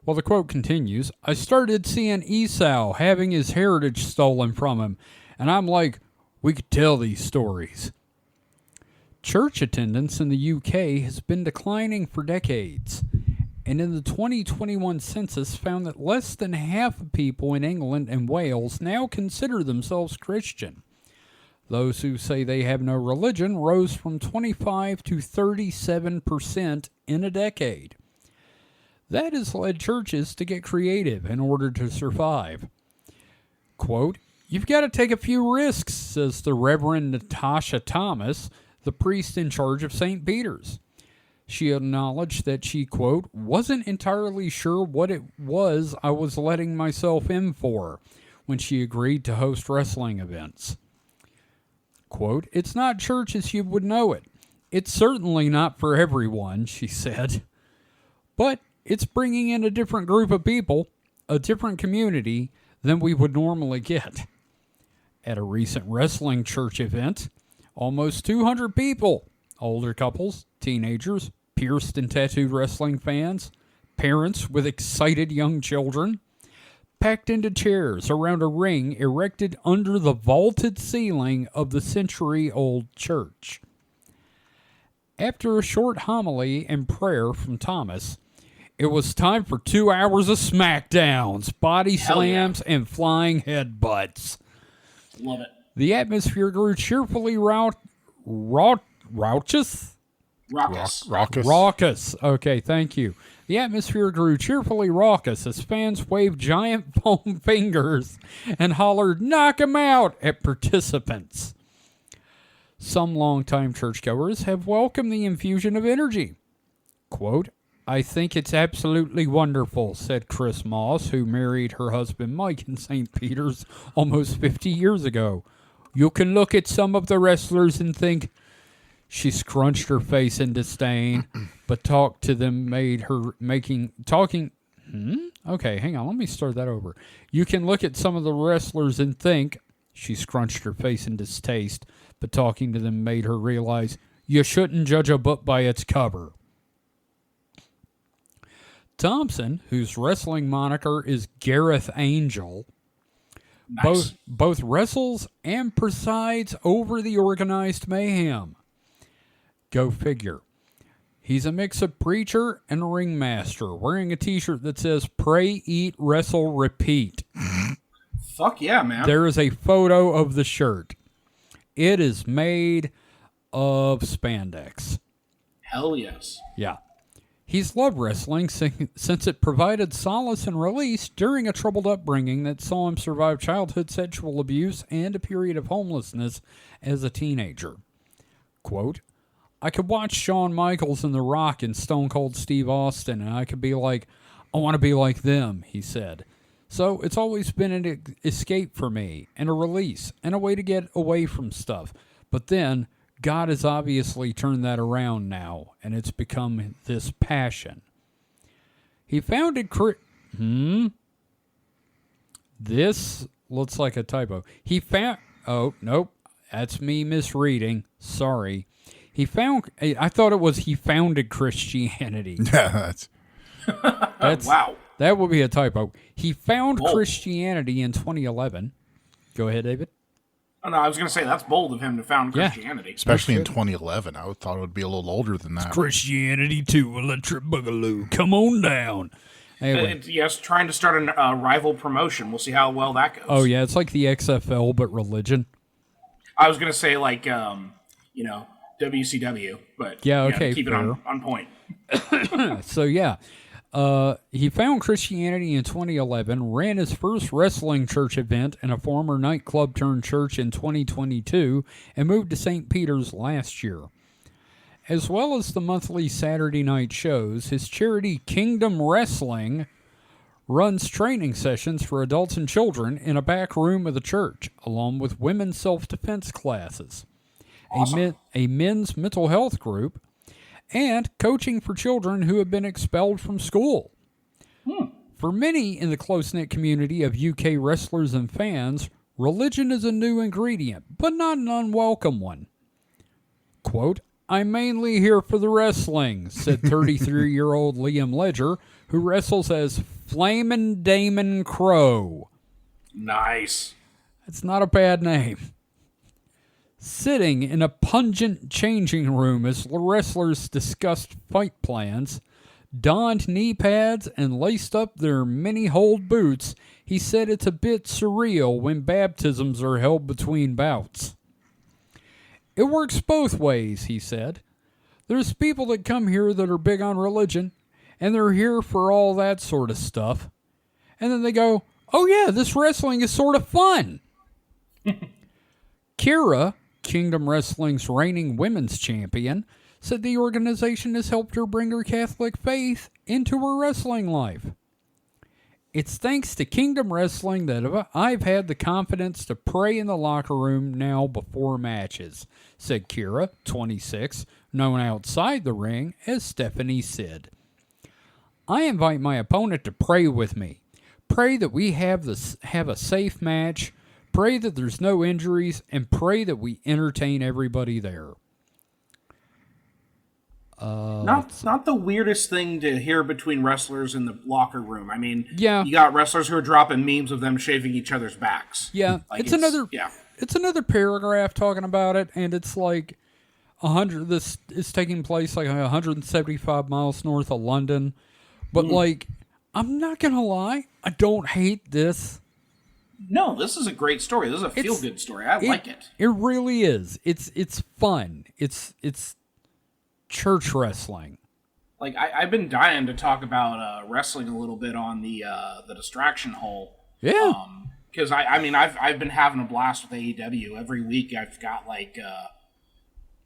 Well, the quote continues, I started seeing Esau having his heritage stolen from him, and I'm like, we could tell these stories. Church attendance in the UK has been declining for decades, and in the 2021 census found that less than half of people in England and Wales now consider themselves Christian. Those who say they have no religion rose from 25 to 37% in a decade. That has led churches to get creative in order to survive. Quote, you've got to take a few risks, says the Reverend Natasha Thomas, the priest in charge of St. Peter's. She acknowledged that she, quote, wasn't entirely sure what it was I was letting myself in for when she agreed to host wrestling events. Quote, it's not church as you would know it. It's certainly not for everyone, she said. But it's bringing in a different group of people, a different community than we would normally get. At a recent wrestling church event, almost 200 people, older couples, teenagers, pierced and tattooed wrestling fans, parents with excited young children, packed into chairs around a ring erected under the vaulted ceiling of the century-old church. After a short homily and prayer from Thomas, it was time for 2 hours of smackdowns, body slams, and flying headbutts. Love it. The atmosphere grew cheerfully raucous. Raucous. Okay, thank you. The atmosphere grew cheerfully raucous as fans waved giant foam fingers and hollered, knock 'em out, at participants. Some longtime churchgoers have welcomed the infusion of energy. Quote, I think it's absolutely wonderful, said Chris Moss, who married her husband Mike in St. Peter's almost 50 years ago. You can look at some of the wrestlers and think, she scrunched her face in disdain, but talk to them made her talking. Okay, hang on. Let me start that over. You can look at some of the wrestlers and think, she scrunched her face in distaste, but talking to them made her realize you shouldn't judge a book by its cover. Thompson, whose wrestling moniker is Gareth Angel, Nice. both wrestles and presides over the organized mayhem. Go figure. He's a mix of preacher and a ringmaster, wearing a t-shirt that says, "Pray, eat, wrestle, repeat." Fuck yeah, man. There is a photo of the shirt. It is made of spandex. Hell yes. Yeah. He's loved wrestling since it provided solace and release during a troubled upbringing that saw him survive childhood sexual abuse and a period of homelessness as a teenager. Quote, "I could watch Shawn Michaels and The Rock and Stone Cold Steve Austin, and I could be like, I want to be like them," he said. "So it's always been an escape for me, and a release, and a way to get away from stuff. But then, God has obviously turned that around now, and it's become this passion." He founded... This looks like a typo. He found... Oh, nope. That's me misreading. Sorry. I thought it was he founded Christianity. Yeah, That's wow. That would be a typo. He found Christianity in 2011. Go ahead, David. Oh, no, I was going to say that's bold of him to found Christianity. especially in 2011. I thought it would be a little older than that. Christianity 2, Electric Boogaloo. Come on down. Anyway. Yes, trying to start a rival promotion. We'll see how well that goes. Oh, yeah, it's like the XFL, but religion. I was going to say, like, WCW, but yeah, okay, keep it on point. So, yeah. He found Christianity in 2011, ran his first wrestling church event in a former nightclub turned church in 2022, and moved to St. Peter's last year. As well as the monthly Saturday night shows, his charity Kingdom Wrestling runs training sessions for adults and children in a back room of the church, along with women's self-defense classes, awesome. a men's mental health group, and coaching for children who have been expelled from school. For many in the close-knit community of UK wrestlers and fans, religion is a new ingredient, but not an unwelcome one. Quote, "I'm mainly here for the wrestling," said 33-year-old Liam Ledger, who wrestles as Flamin' Damon Crow. Nice. That's not a bad name. Sitting in a pungent changing room as the wrestlers discussed fight plans, donned knee pads, and laced up their mini-holed boots, he said it's a bit surreal when baptisms are held between bouts. "It works both ways," he said. "There's people that come here that are big on religion, and they're here for all that sort of stuff. And then they go, oh yeah, this wrestling is sort of fun." Kira, Kingdom Wrestling's reigning women's champion, said the organization has helped her bring her Catholic faith into her wrestling life. "It's thanks to Kingdom Wrestling that I've had the confidence to pray in the locker room now before matches," said Kira, 26, known outside the ring as Stephanie Sid. "I invite my opponent to pray with me. Pray that we have a safe match, pray that there's no injuries, and pray that we entertain everybody there." Not the weirdest thing to hear between wrestlers in the locker room. I mean, yeah, you got wrestlers who are dropping memes of them shaving each other's backs. Yeah, like it's another paragraph talking about it, and it's like 100. This is taking place like 175 miles north of London, but like, I'm not gonna lie, I don't hate this. No, this is a great story. This is a feel-good story. I like it. It really is. It's fun. It's church wrestling. Like I've been dying to talk about wrestling a little bit on the distraction hole. Yeah. Because I've been having a blast with AEW every week. I've got like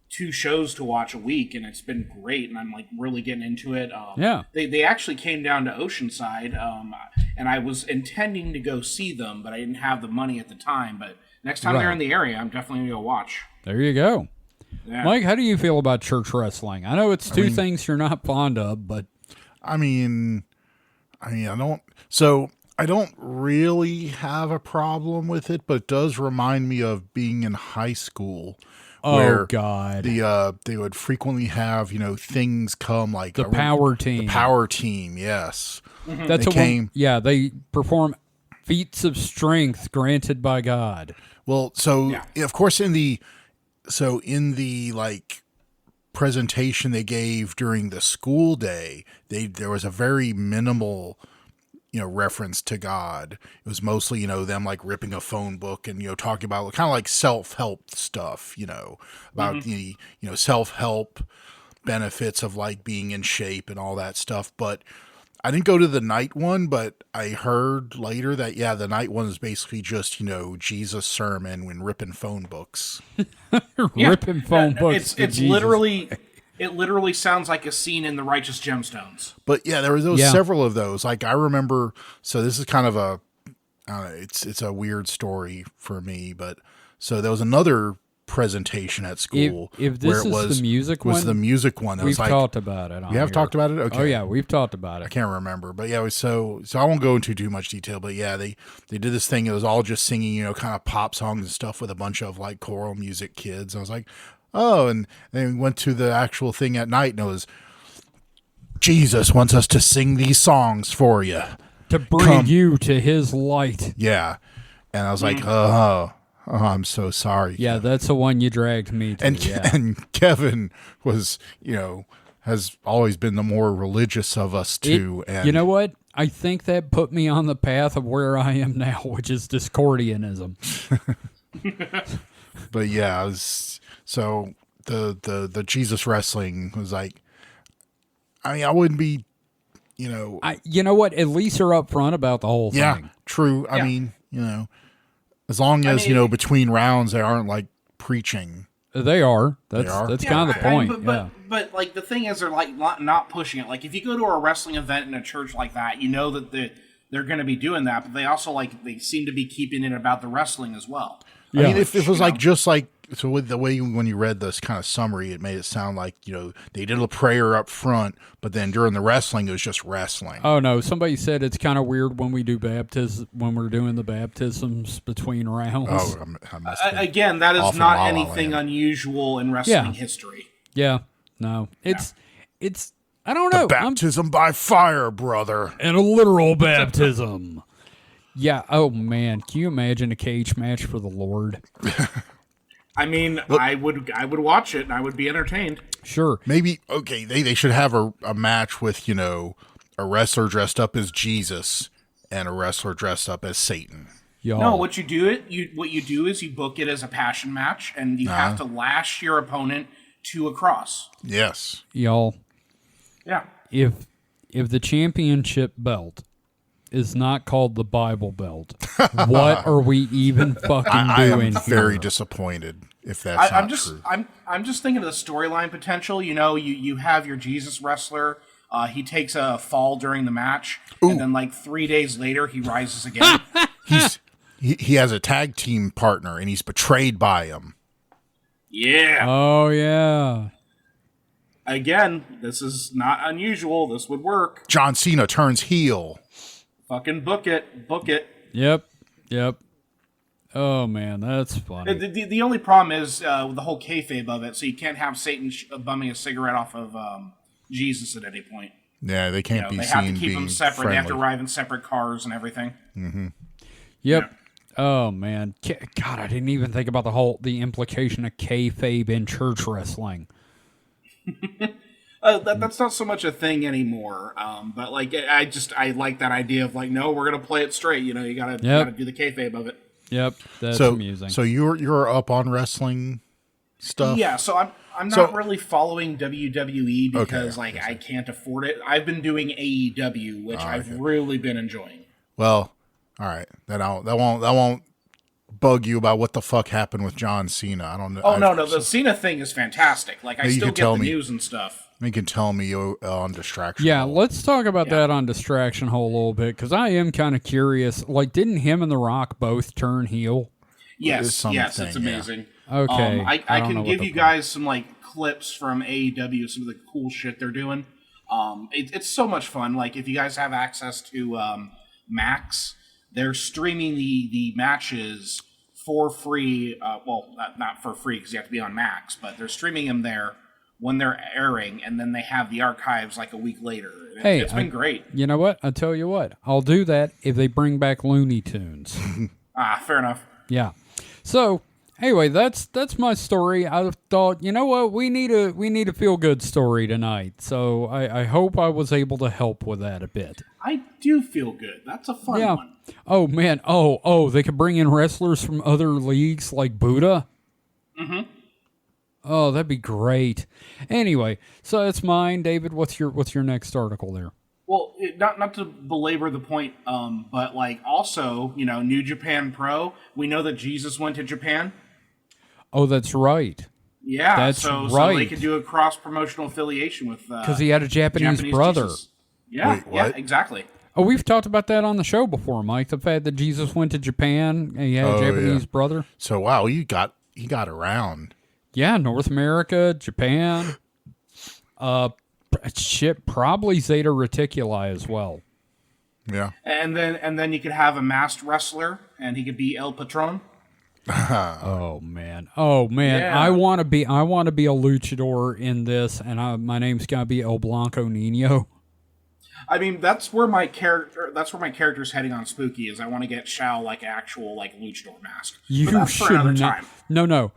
2 shows to watch a week, and it's been great. And I'm like really getting into it. Yeah. They actually came down to Oceanside, and I was intending to go see them, but I didn't have the money at the time. But next time they're in the area, I'm definitely gonna go watch. There you go. Yeah. Mike, how do you feel about church wrestling? I know it's two things you're not fond of, but I don't really have a problem with it, but it does remind me of being in high school. Oh God! They would frequently have things come like the power team. The power team, yes. Mm-hmm. That's they perform feats of strength granted by God. Well, of course in the like presentation they gave during the school day, there was a very minimal, reference to God. It was mostly, them like ripping a phone book and, talking about kind of like self-help stuff, about the, self-help benefits of like being in shape and all that stuff. But I didn't go to the night one, but I heard later that, the night one is basically just, Jesus' sermon when ripping phone books. Ripping phone books. It's literally... It literally sounds like a scene in The Righteous Gemstones. But yeah, there was several of those. Like I remember, so this is kind of it's a weird story for me, but so there was another presentation at school. If this is the music one, the music one. We've talked about it. You have talked about it? Okay. Oh yeah, we've talked about it. I can't remember, but yeah, it was so I won't go into too much detail, but yeah, they did this thing. It was all just singing, kind of pop songs and stuff with a bunch of like choral music kids. I was like, oh, and then we went to the actual thing at night, and it was, Jesus wants us to sing these songs for you. To bring you to his light. Yeah. And I was like, oh, I'm so sorry. Yeah, that's the one you dragged me to. And Kevin was, has always been the more religious of us, too. And you know what? I think that put me on the path of where I am now, which is Discordianism. But yeah, so the Jesus wrestling was like, I mean, I wouldn't be, you know what? At least they're upfront about the whole thing. Yeah, true. I mean, as long as, between rounds they aren't like preaching. They are. That's kind of the point. But like the thing is, they're like not pushing it. Like if you go to a wrestling event in a church like that, you know that they're going to be doing that. But they also they seem to be keeping it about the wrestling as well. Yeah. I mean, if it was like just like, so with the way when you read this kind of summary, it made it sound like, they did a prayer up front, but then during the wrestling, it was just wrestling. Oh, no. Somebody said it's kind of weird when we do when we're doing the baptisms between rounds. Oh, again, that is not anything unusual in wrestling history. Yeah. No. It's I don't know. The baptism by fire, brother. And a literal baptism. Yeah. Oh, man. Can you imagine a cage match for the Lord? I mean, I would watch it and I would be entertained. Sure. Maybe, okay, they should have a match with, a wrestler dressed up as Jesus and a wrestler dressed up as Satan. Y'all. No, what you do is you book it as a passion match and you have to lash your opponent to a cross. Yes. Y'all. Yeah. If the championship belt is not called the Bible belt, what are we even fucking doing? I am very disappointed if that's not true. I'm just thinking of the storyline potential. You have your Jesus wrestler. He takes a fall during the match, and then like 3 days later he rises again. he has a tag team partner, and he's betrayed by him. Yeah. Oh yeah. Again, this is not unusual. This would work. John Cena turns heel. Fucking book it. Book it. Yep. Oh, man, that's funny. The only problem is the whole kayfabe of it, so you can't have Satan bumming a cigarette off of Jesus at any point. Yeah, they can't be seen being They have to keep them separate. Friendly. They have to arrive in separate cars and everything. Mm-hmm. Yep. Yeah. Oh, man. God, I didn't even think about the implication of kayfabe in church wrestling. That's not so much a thing anymore. But like, I like that idea of like, no, we're gonna play it straight. You gotta do the kayfabe of it. Yep, that's amusing. So you're up on wrestling stuff. Yeah. So I'm not really following WWE because I can't afford it. I've been doing AEW, which I've really been enjoying. Well, all right. That won't bug you about what the fuck happened with John Cena. I don't know. Oh no, the Cena thing is fantastic. Like I still get the news and stuff. You can tell me on Distraction. Yeah, let's talk about that on Distraction Hole a little bit, because I am kind of curious. Like, didn't him and The Rock both turn heel? Yes, it's amazing. Yeah. Okay. I can give you guys some like clips from AEW, some of the cool shit they're doing. It's so much fun. Like, if you guys have access to Max, they're streaming the matches for free. Well, not for free because you have to be on Max, but they're streaming them there when they're airing, and then they have the archives like a week later. It's been great. You know what? I'll tell you what. I'll do that if they bring back Looney Tunes. Fair enough. Yeah. So, Anyway, that's my story. I thought, you know what, we need a feel good story tonight. So I hope I was able to help with that a bit. I do feel good. That's a fun one. Oh man. Oh, they could bring in wrestlers from other leagues like Buddha. Mm-hmm. Oh, that'd be great. Anyway, so it's mine, David. What's your next article there? Well, not to belabor the point, but like also, New Japan Pro. We know that Jesus went to Japan. Oh, that's right. Yeah, that's so they could do a cross promotional affiliation with because he had a Japanese brother. Jesus. Yeah, Wait, what? Exactly. Oh, we've talked about that on the show before, Mike. The fact that Jesus went to Japan and he had a Japanese brother. So wow, he got around. Yeah, North America, Japan. Shit, probably Zeta Reticuli as well. Yeah. And then you could have a masked wrestler, and he could be El Patron. Oh man! Yeah. I want to be a luchador in this, and my name's gotta be El Blanco Nino. I mean, that's where my character's heading on Spooky. Is I want to get Shao like actual like luchador mask. You should another time. No.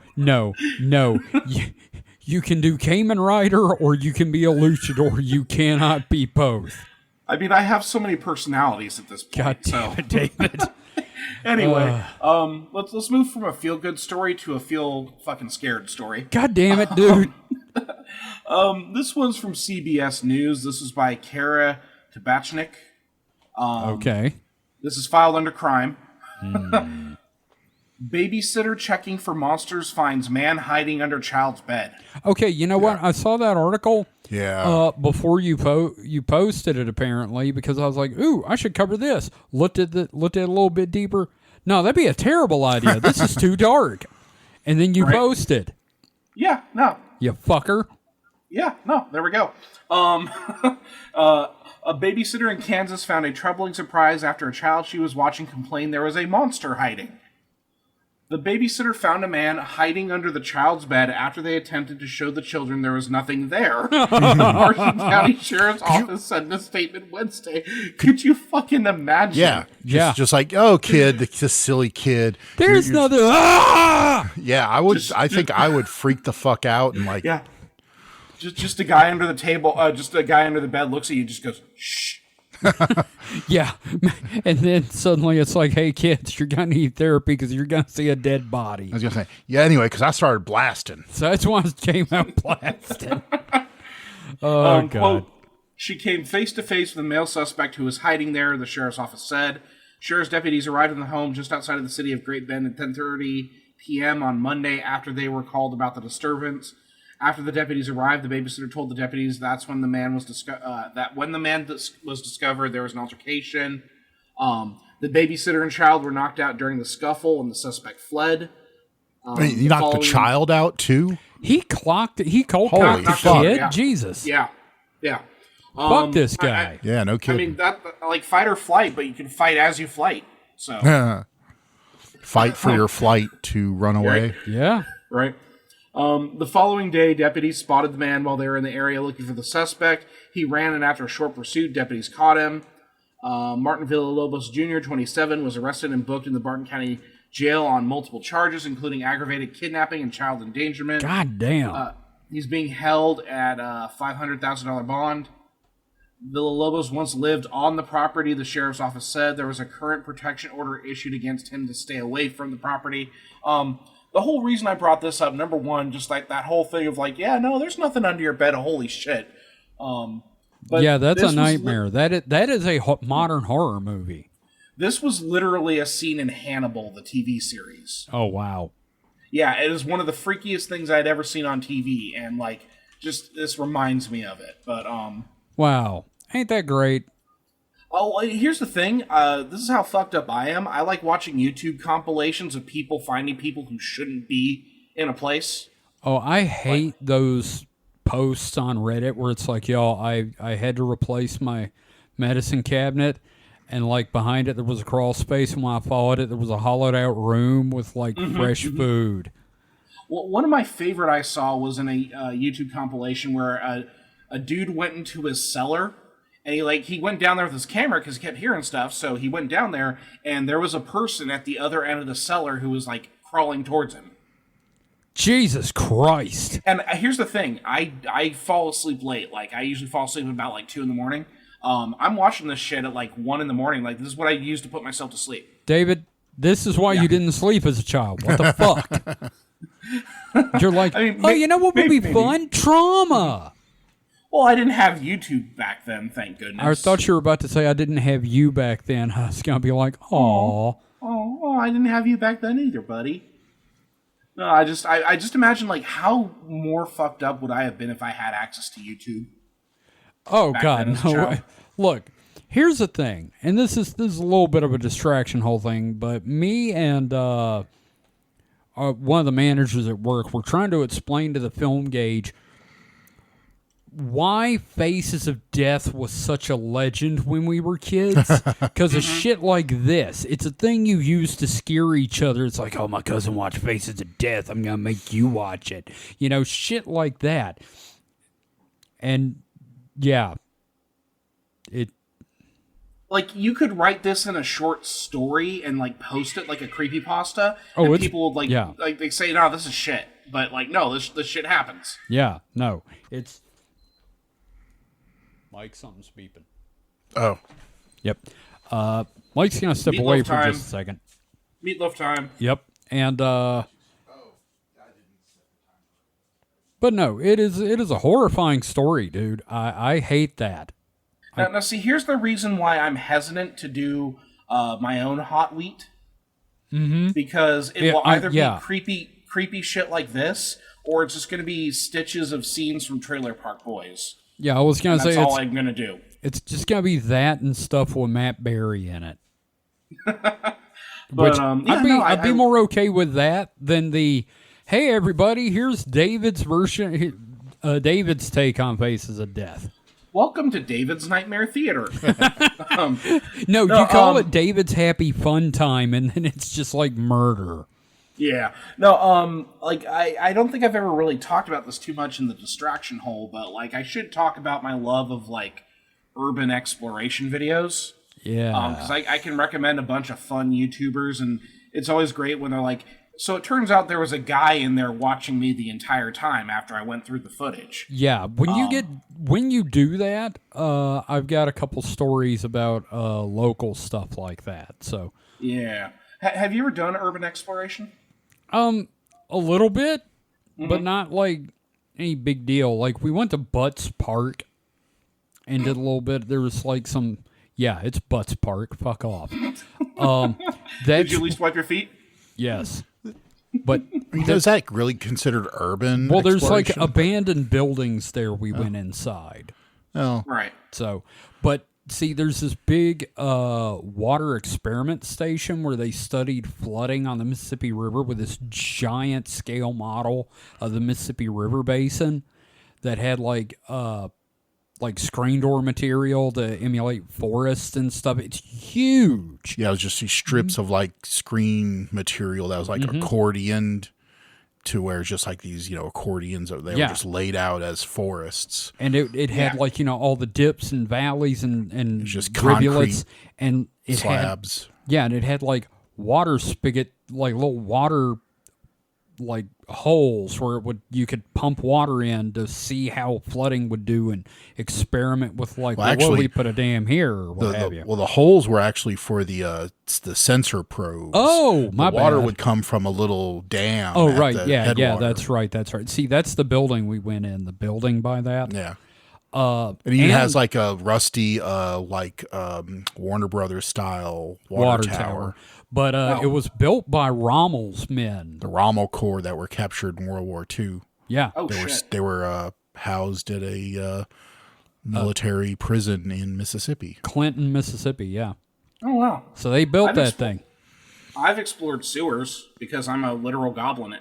You can do Kamen Rider or you can be a luchador. You cannot be both. I mean, I have so many personalities at this point. God damn it, David. Anyway, let's move from a feel good story to a feel fucking scared story. God damn it, dude. This one's from CBS News. This is by Kara Tabachnik. Okay. This is filed under crime. Babysitter checking for monsters finds man hiding under child's bed. Okay, you know what? I saw that article. Yeah. Before you posted it apparently because I was like, ooh, I should cover this. Looked at it a little bit deeper. No, that'd be a terrible idea. This is too dark. And then you posted. Yeah. No. You fucker. Yeah. No. There we go. A babysitter in Kansas found a troubling surprise after a child she was watching complained there was a monster hiding. The babysitter found a man hiding under the child's bed after they attempted to show the children there was nothing there. The Marshall County Sheriff's Office said in a statement Wednesday. Could you fucking imagine? Yeah. Just like, oh, kid, the silly kid. There's nothing. Ah! Yeah, I think I would freak the fuck out and like. Yeah. Just a guy under the table, just a guy under the bed looks at you, just goes, shh. Yeah, and then suddenly it's like, hey kids, you're gonna need therapy because you're gonna see a dead body. I was gonna say, yeah. Anyway, because I started blasting, so that's why it came out blasting. God. Quote, she came face to face with a male suspect who was hiding there. The sheriff's office said sheriff's deputies arrived in the home just outside of the city of Great Bend at 10:30 p.m. on Monday after they were called about the disturbance. After the deputies arrived, the babysitter told the deputies that's when the man was was discovered, there was an altercation. The babysitter and child were knocked out during the scuffle, and the suspect fled. You knocked the child out too? He cold Holy cocked the fuck. kid. Yeah. Jesus. Yeah. Fuck this guy. Yeah, no kidding. I mean, that like fight or flight, but you can fight as you flight. So fight for your flight to run away. Right. Yeah. Right. The following day, deputies spotted the man while they were in the area looking for the suspect. He ran, and after a short pursuit, deputies caught him. Martin Villalobos Jr., 27, was arrested and booked in the Barton County Jail on multiple charges, including aggravated kidnapping and child endangerment. God damn. He's being held at a $500,000 bond. Villalobos once lived on the property, the sheriff's office said. There was a current protection order issued against him to stay away from the property. The whole reason I brought this up, number one, just like that whole thing of like, yeah, no, there's nothing under your bed. Holy shit. But yeah, that's a nightmare. That is a modern horror movie. This was literally a scene in Hannibal, the TV series. Oh, wow. Yeah, it is one of the freakiest things I'd ever seen on TV, and like, just this reminds me of it. But wow, ain't that great? Oh, here's the thing. This is how fucked up I am. I like watching YouTube compilations of people finding people who shouldn't be in a place. Oh, I hate those posts on Reddit where it's like, yo, I had to replace my medicine cabinet, and like behind it there was a crawl space, and when I followed it there was a hollowed out room with like fresh food. Well, one of my favorite I saw was in a YouTube compilation where a dude went into his cellar. And he went down there with his camera because he kept hearing stuff. So he went down there, and there was a person at the other end of the cellar who was like crawling towards him. Jesus Christ. And here's the thing. I fall asleep late. Like, I usually fall asleep about, like, 2 in the morning. I'm watching this shit at, like, 1 in the morning. Like, this is what I use to put myself to sleep. David, this is why you didn't sleep as a child. What the fuck? You're like, I mean, you know what would be fun? Trauma. Well, I didn't have YouTube back then, thank goodness. I thought you were about to say I didn't have you back then. I was going to be like, aw. Oh, I didn't have you back then either, buddy. No, I just imagine, like, how more fucked up would I have been if I had access to YouTube? Oh, God, no. Look, here's the thing, and this is a little bit of a distraction whole thing, but me and one of the managers at work were trying to explain to the film gauge why Faces of Death was such a legend when we were kids. Because of shit like this. It's a thing you use to scare each other. It's like, oh, my cousin watched Faces of Death. I'm going to make you watch it. You know, shit like that. And, yeah. Like, you could write this in a short story and, like, post it like a creepypasta. And people would, like, they say, no, this is shit. But, like, no, this shit happens. Yeah, no. It's... Mike, something's beeping. Oh. Yep. Mike's going to step away for just a second. Meatloaf time. Yep. And, but no, it is a horrifying story, dude. I hate that. Now, see, here's the reason why I'm hesitant to do my own hot wheat. Mm-hmm. Because it will either be creepy shit like this, or it's just going to be stitches of scenes from Trailer Park Boys. Yeah, I was going to say that's all I'm going to do. It's just going to be that and stuff with Matt Berry in it. But I'd be more okay with that than the, hey, everybody, here's David's version, David's take on Faces of Death. Welcome to David's Nightmare Theater. No, you call it David's Happy Fun Time, and then it's just like murder. Yeah. No, like, I don't think I've ever really talked about this too much in the distraction hole, but, like, I should talk about my love of, like, urban exploration videos. Yeah. Because I can recommend a bunch of fun YouTubers, and it's always great when they're like, so it turns out there was a guy in there watching me the entire time after I went through the footage. Yeah. When you do that, I've got a couple stories about local stuff like that, so. Yeah. Have you ever done urban exploration? A little bit, but not like any big deal. Like, we went to Butts Park and did a little bit. There was like it's Butts Park. Fuck off. Did you at least wipe your feet? Yes. But is that really considered urban? Well, there's like abandoned buildings there. We went inside. Oh, right. So, but see, there's this big water experiment station where they studied flooding on the Mississippi River with this giant scale model of the Mississippi River basin that had like screen door material to emulate forests and stuff. It's huge. Yeah, it was just these strips of like screen material that was like accordioned to where it's just like these, accordions. They were just laid out as forests. And it had like, all the dips and valleys and just rivulets. And it slabs. And it had like water spigot, like little water like holes where you could pump water in to see how flooding would do and experiment with like, what do we put a dam here or what have you. Well, the holes were actually for the sensor probes. Oh, my bad. The water would come from a little dam. Oh, right. Yeah, that's right. See, that's the building we went in, the building by that. Yeah. And it has like a rusty, Warner Brothers style water tower. But it was built by Rommel's men. The Rommel Corps that were captured in World War II. Yeah. Oh, they were housed at a military prison in Mississippi. Clinton, Mississippi, yeah. Oh, wow. So they built that thing. I've explored sewers because I'm a literal goblin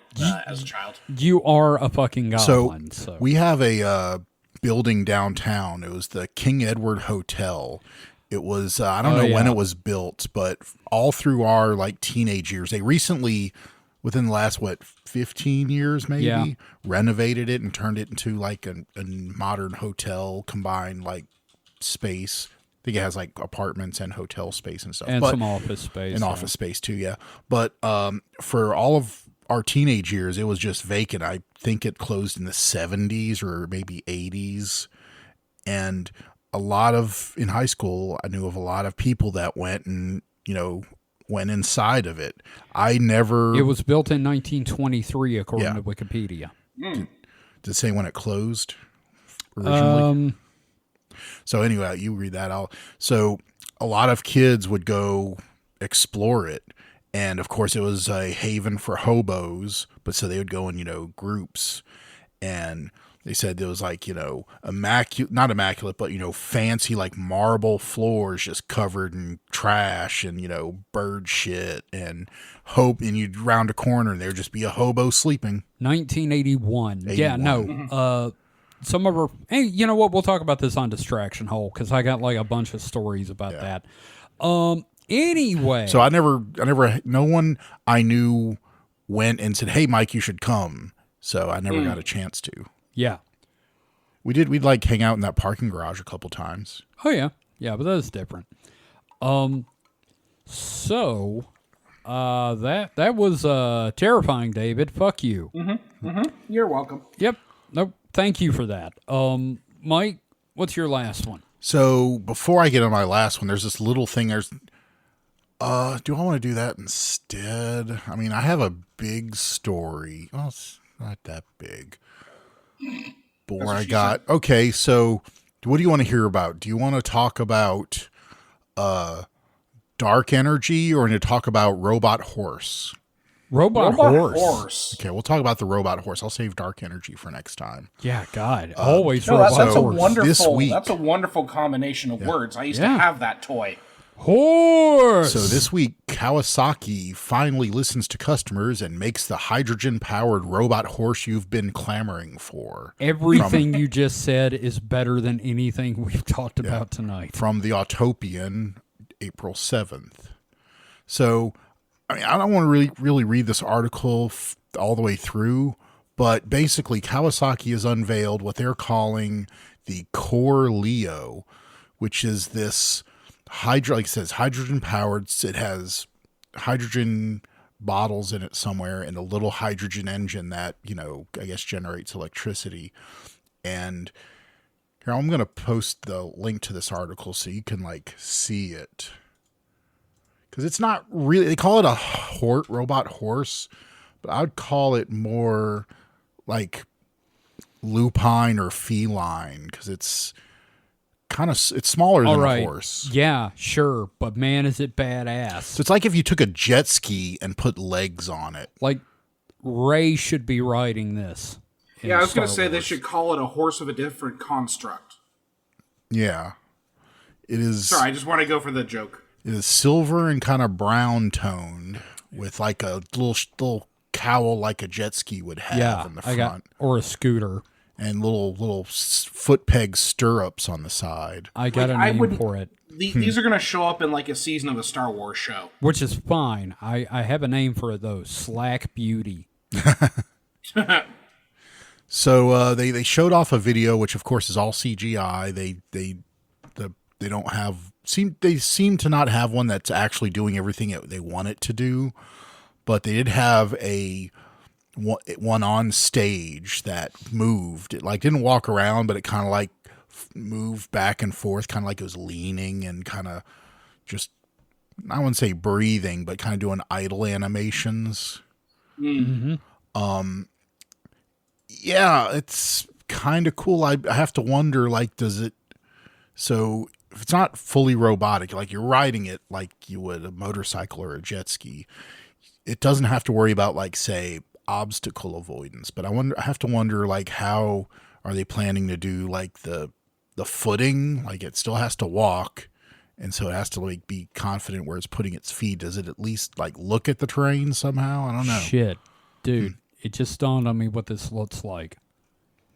as a child. You are a fucking goblin. So we have a building downtown. It was the King Edward Hotel. It was, I don't know when it was built, but all through our like teenage years, they recently, within the last, 15 years maybe, renovated it and turned it into like a modern hotel combined like space. I think it has like apartments and hotel space and stuff. And some office space. And office space too, yeah. But for all of our teenage years, it was just vacant. I think it closed in the 70s or maybe 80s. And in high school, I knew of a lot of people that went and, went inside of it. It was built in 1923, according to Wikipedia. Did it say when it closed originally? So anyway, you read that. So a lot of kids would go explore it. And of course, it was a haven for hobos, but so they would go in, groups. And they said there was like, not immaculate, but, fancy like marble floors just covered in trash and, bird shit and you'd round a corner and there'd just be a hobo sleeping. 1981. Yeah, no. Some of her, hey, you know what? We'll talk about this on Distraction Hole because I got like a bunch of stories about that. Anyway. So no one I knew went and said, "Hey, Mike, you should come." So I never got a chance to. Yeah. We'd like hang out in that parking garage a couple times. Oh, yeah. Yeah, but that's different. So, that was terrifying, David. Fuck you. You're welcome. Yep. Nope. Thank you for that. Mike, what's your last one? So before I get on my last one, there's this little thing. Do I want to do that instead? I mean, I have a big story. Well, it's not that big. But where I got... Okay, so what do you want to hear about? Do you want to talk about dark energy or to talk about robot horse? Robot horse. Okay, we'll talk about the robot horse. I'll save dark energy for next time. Yeah, God. Always robot horse. That's a wonderful combination of words. I used to have that toy. Horse! So this week, Kawasaki finally listens to customers and makes the hydrogen-powered robot horse you've been clamoring for. Everything you just said is better than anything we've talked about tonight. From the Autopian, April 7th. So, I mean, I don't want to really read this article all the way through, but basically Kawasaki has unveiled what they're calling the Core Leo, which is this like it says, hydrogen powered. It has hydrogen bottles in it somewhere and a little hydrogen engine that, I guess generates electricity. And here, I'm going to post the link to this article so you can see it. Because it's not really, they call it a robot horse, but I would call it more like lupine or feline because it's it's smaller than a horse. Yeah, sure. But man, is it badass. So it's like if you took a jet ski and put legs on it. Like Ray should be riding this. Yeah, I was going to say they should call it a horse of a different construct. Yeah. It is. Sorry, I just want to go for the joke. It is silver and kind of brown toned with like a little cowl like a jet ski would have in the front. Or a scooter. And little foot peg stirrups on the side. I got a name for it. These are going to show up in a season of a Star Wars show. Which is fine. I have a name for it, though. Slack Beauty. So they showed off a video, which of course is all CGI. They don't have... They seem to not have one that's actually doing everything they want it to do. But they did have one on stage that moved. It didn't walk around, but it kind of moved back and forth, kind of like it was leaning and kind of just, I wouldn't say breathing, but kind of doing idle animations. Mm-hmm. Yeah, it's kind of cool. I have to wonder, does it, so if it's not fully robotic, you're riding it like you would a motorcycle or a jet ski, it doesn't have to worry about say obstacle avoidance, but I have to wonder how are they planning to do the footing? It still has to walk, and so it has to be confident where it's putting its feet. Does it at least look at the terrain somehow? I don't know. Shit, dude, it just dawned on me what this looks like.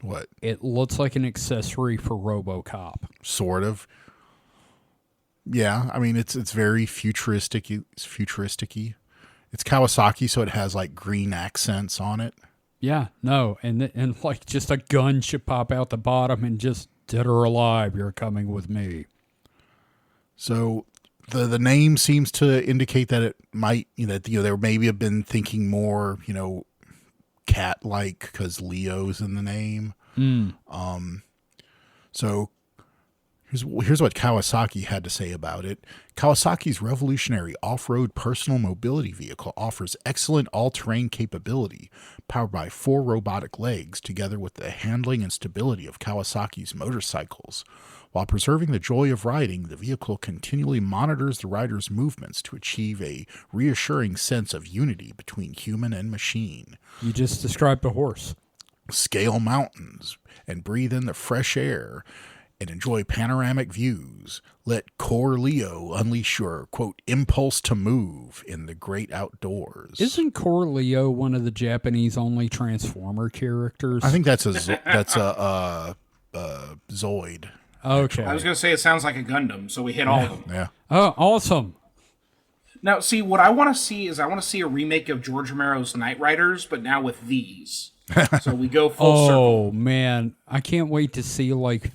What? It looks like an accessory for RoboCop. Sort of. Yeah, I mean it's very futuristic. It's futuristic-y. It's Kawasaki, so it has green accents on it. Yeah, no, and just a gun should pop out the bottom and just dead or alive, you're coming with me. So the name seems to indicate that it might, there maybe have been thinking more, cat-like because Leo's in the name. So here's what Kawasaki had to say about it. Kawasaki's revolutionary off-road personal mobility vehicle offers excellent all-terrain capability, powered by 4 robotic legs, together with the handling and stability of Kawasaki's motorcycles. While preserving the joy of riding, the vehicle continually monitors the rider's movements to achieve a reassuring sense of unity between human and machine. You just described a horse. Scale mountains and breathe in the fresh air and enjoy panoramic views. Let Core Leo unleash your, quote, impulse to move in the great outdoors. Isn't Core Leo one of the Japanese-only Transformer characters? I think that's a Zoid. Okay. I was going to say it sounds like a Gundam, so we hit all of them. Yeah. Oh, awesome. Now, see, what I want to see is a remake of George Romero's Knight Riders, but now with these. So we go full circle. Oh, man. I can't wait to see, like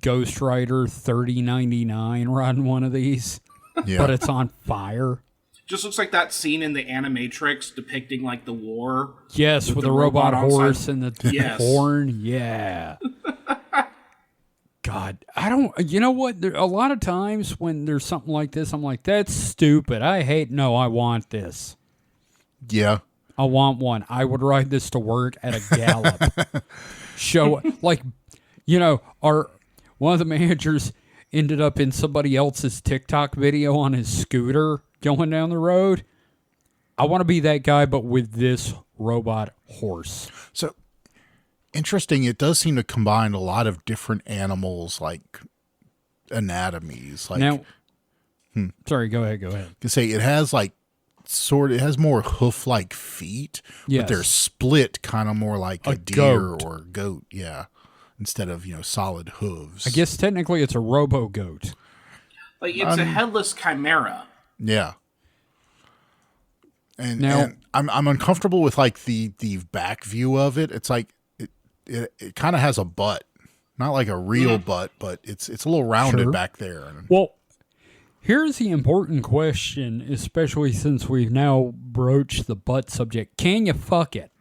Ghost Rider 3099 riding one of these. Yeah. But it's on fire. Just looks like that scene in the Animatrix depicting, like, the war. Yes, with the robot horse and the Yes. horn. Yeah. God, I don't, you know what? A lot of times when there's something like this, I'm like, that's stupid. I want this. Yeah. I want one. I would ride this to work at a gallop. Show, like, one of the managers ended up in somebody else's TikTok video on his scooter going down the road. I want to be that guy, but with this robot horse. So, interesting. It does seem to combine a lot of different animals, like anatomies. Like, Now, sorry, go ahead. To say it has it has more hoof-like feet, Yes. but they're split kind of more like a deer goat. or goat. Yeah, instead of solid hooves. I guess technically it's a robo-goat. Like, it's a headless chimera. Yeah. And, Now- and I'm uncomfortable with like the back view of it. It's like it kind of has a butt, not like a real butt, but it's a little rounded Sure. back there. Well, here's the important question, especially since we've now broached the butt subject. Can you fuck it?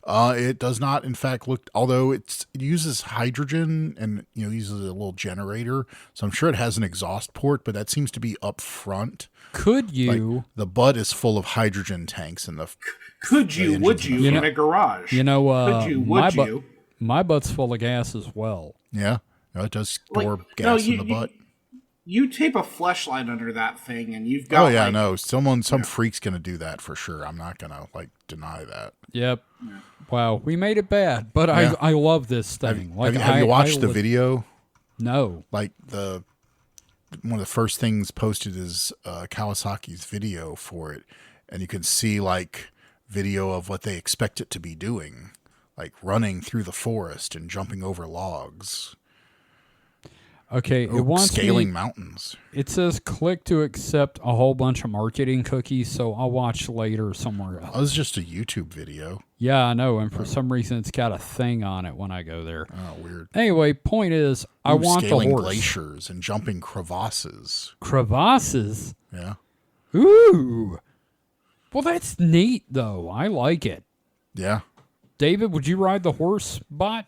It does not, in fact, look. Although it uses hydrogen and uses a little generator, so I'm sure it has an exhaust port, but that seems to be up front. Could you? Like, the butt is full of hydrogen tanks, and Could you, would you, in a garage? Could you, would you? My butt's full of gas as well. yeah, it does store gas in the butt. You tape a fleshlight under that thing, and you've got. Oh yeah, no, some freak's gonna do that for sure. I'm not gonna deny that. Yep. Yeah. Wow, we made it bad, but Yeah. I love this thing. Have you watched the video? No. Like one of the first things posted is Kawasaki's video for it, and you can see video of what they expect it to be doing, like running through the forest and jumping over logs. Okay, it wants scaling mountains. It says click to accept a whole bunch of marketing cookies, so I'll watch later somewhere else. It was just a YouTube video. Yeah, I know, and for some reason it's got a thing on it when I go there. Oh, weird. Anyway, point is, I want the scaling horse. glaciers and jumping crevasses. Crevasses? Yeah. Ooh. Well, that's neat, though. I like it. Yeah. David, would you ride the horse bot?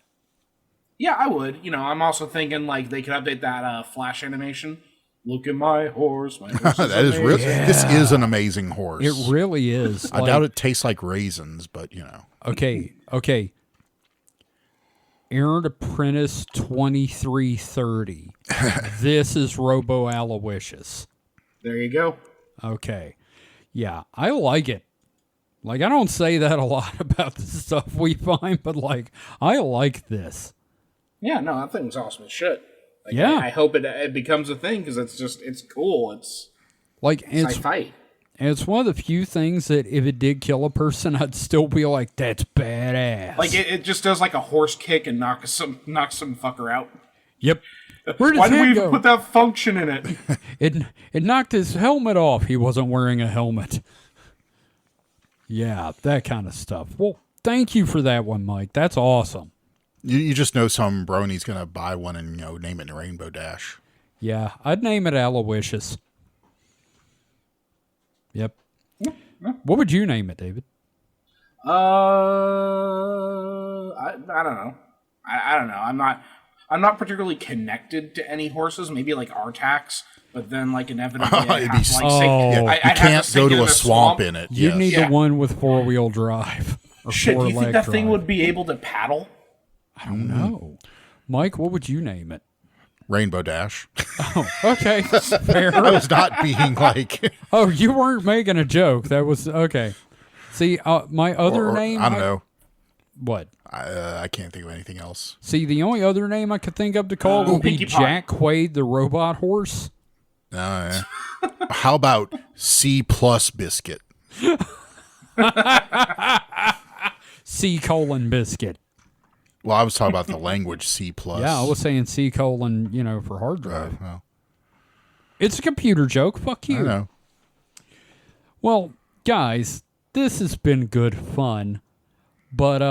Yeah, I would. I'm also thinking they could update that Flash animation. Look at my horse. My horse That is real. Yeah. This is an amazing horse. It really is. I doubt it tastes like raisins, but Okay. Aaron Apprentice 2330. This is Robo Aloysius. There you go. Okay. Yeah, I like it. I don't say that a lot about the stuff we find, but I like this. Yeah, no, that thing was awesome as shit. Yeah. I hope it becomes a thing because it's cool. It's sci-fi. And it's one of the few things that if it did kill a person, I'd still be like, that's badass. It just does a horse kick and knocks some fucker out. Yep. Where does Why did we go? put that function in it? It knocked his helmet off. He wasn't wearing a helmet. Yeah, that kind of stuff. Well, thank you for that one, Mike. That's awesome. You just know some brony's going to buy one and name it Rainbow Dash. Yeah, I'd name it Aloysius. Yep. What would you name it, David? I don't know. I don't know. I'm not particularly connected to any horses. Maybe like Artax, but then like inevitably I have to like you can't go to a swamp in it. You need the one with 4-wheel drive. Shit, do you think that thing would be able to paddle? I don't know. Mike, what would you name it? Rainbow Dash. Oh, okay. Fair. I was not being like... Oh, you weren't making a joke. That was... Okay. See, my other name... I don't know. What? I can't think of anything else. See, the only other name I could think of to call would be Jack Quaid the robot horse. Yeah. How about C+ biscuit? C:biscuit. Well, I was talking about the language C+. Yeah, I was saying C:, for hard drive. Well. It's a computer joke. Fuck you. I know. Well, guys, this has been good fun. But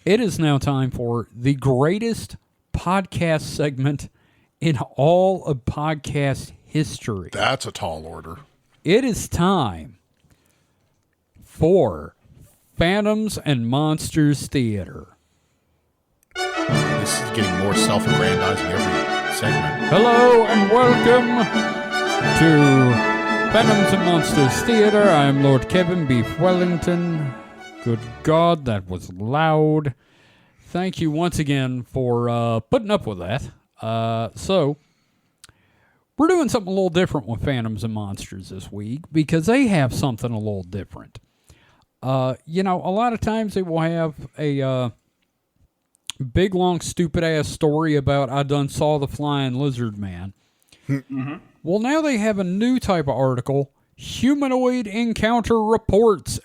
it is now time for the greatest podcast segment in all of podcast history. That's a tall order. It is time for Phantoms and Monsters Theater. This is getting more self-aggrandizing every segment. Hello and welcome to Phantoms and Monsters Theater. I am Lord Kevin Beef Wellington. Good God, that was loud. Thank you once again for putting up with that. So, we're doing something a little different with Phantoms and Monsters this week because they have something a little different. A lot of times they will have a big, long, stupid-ass story about I done saw the flying lizard man. Mm-hmm. Well, now they have a new type of article, Humanoid Encounter Reports! !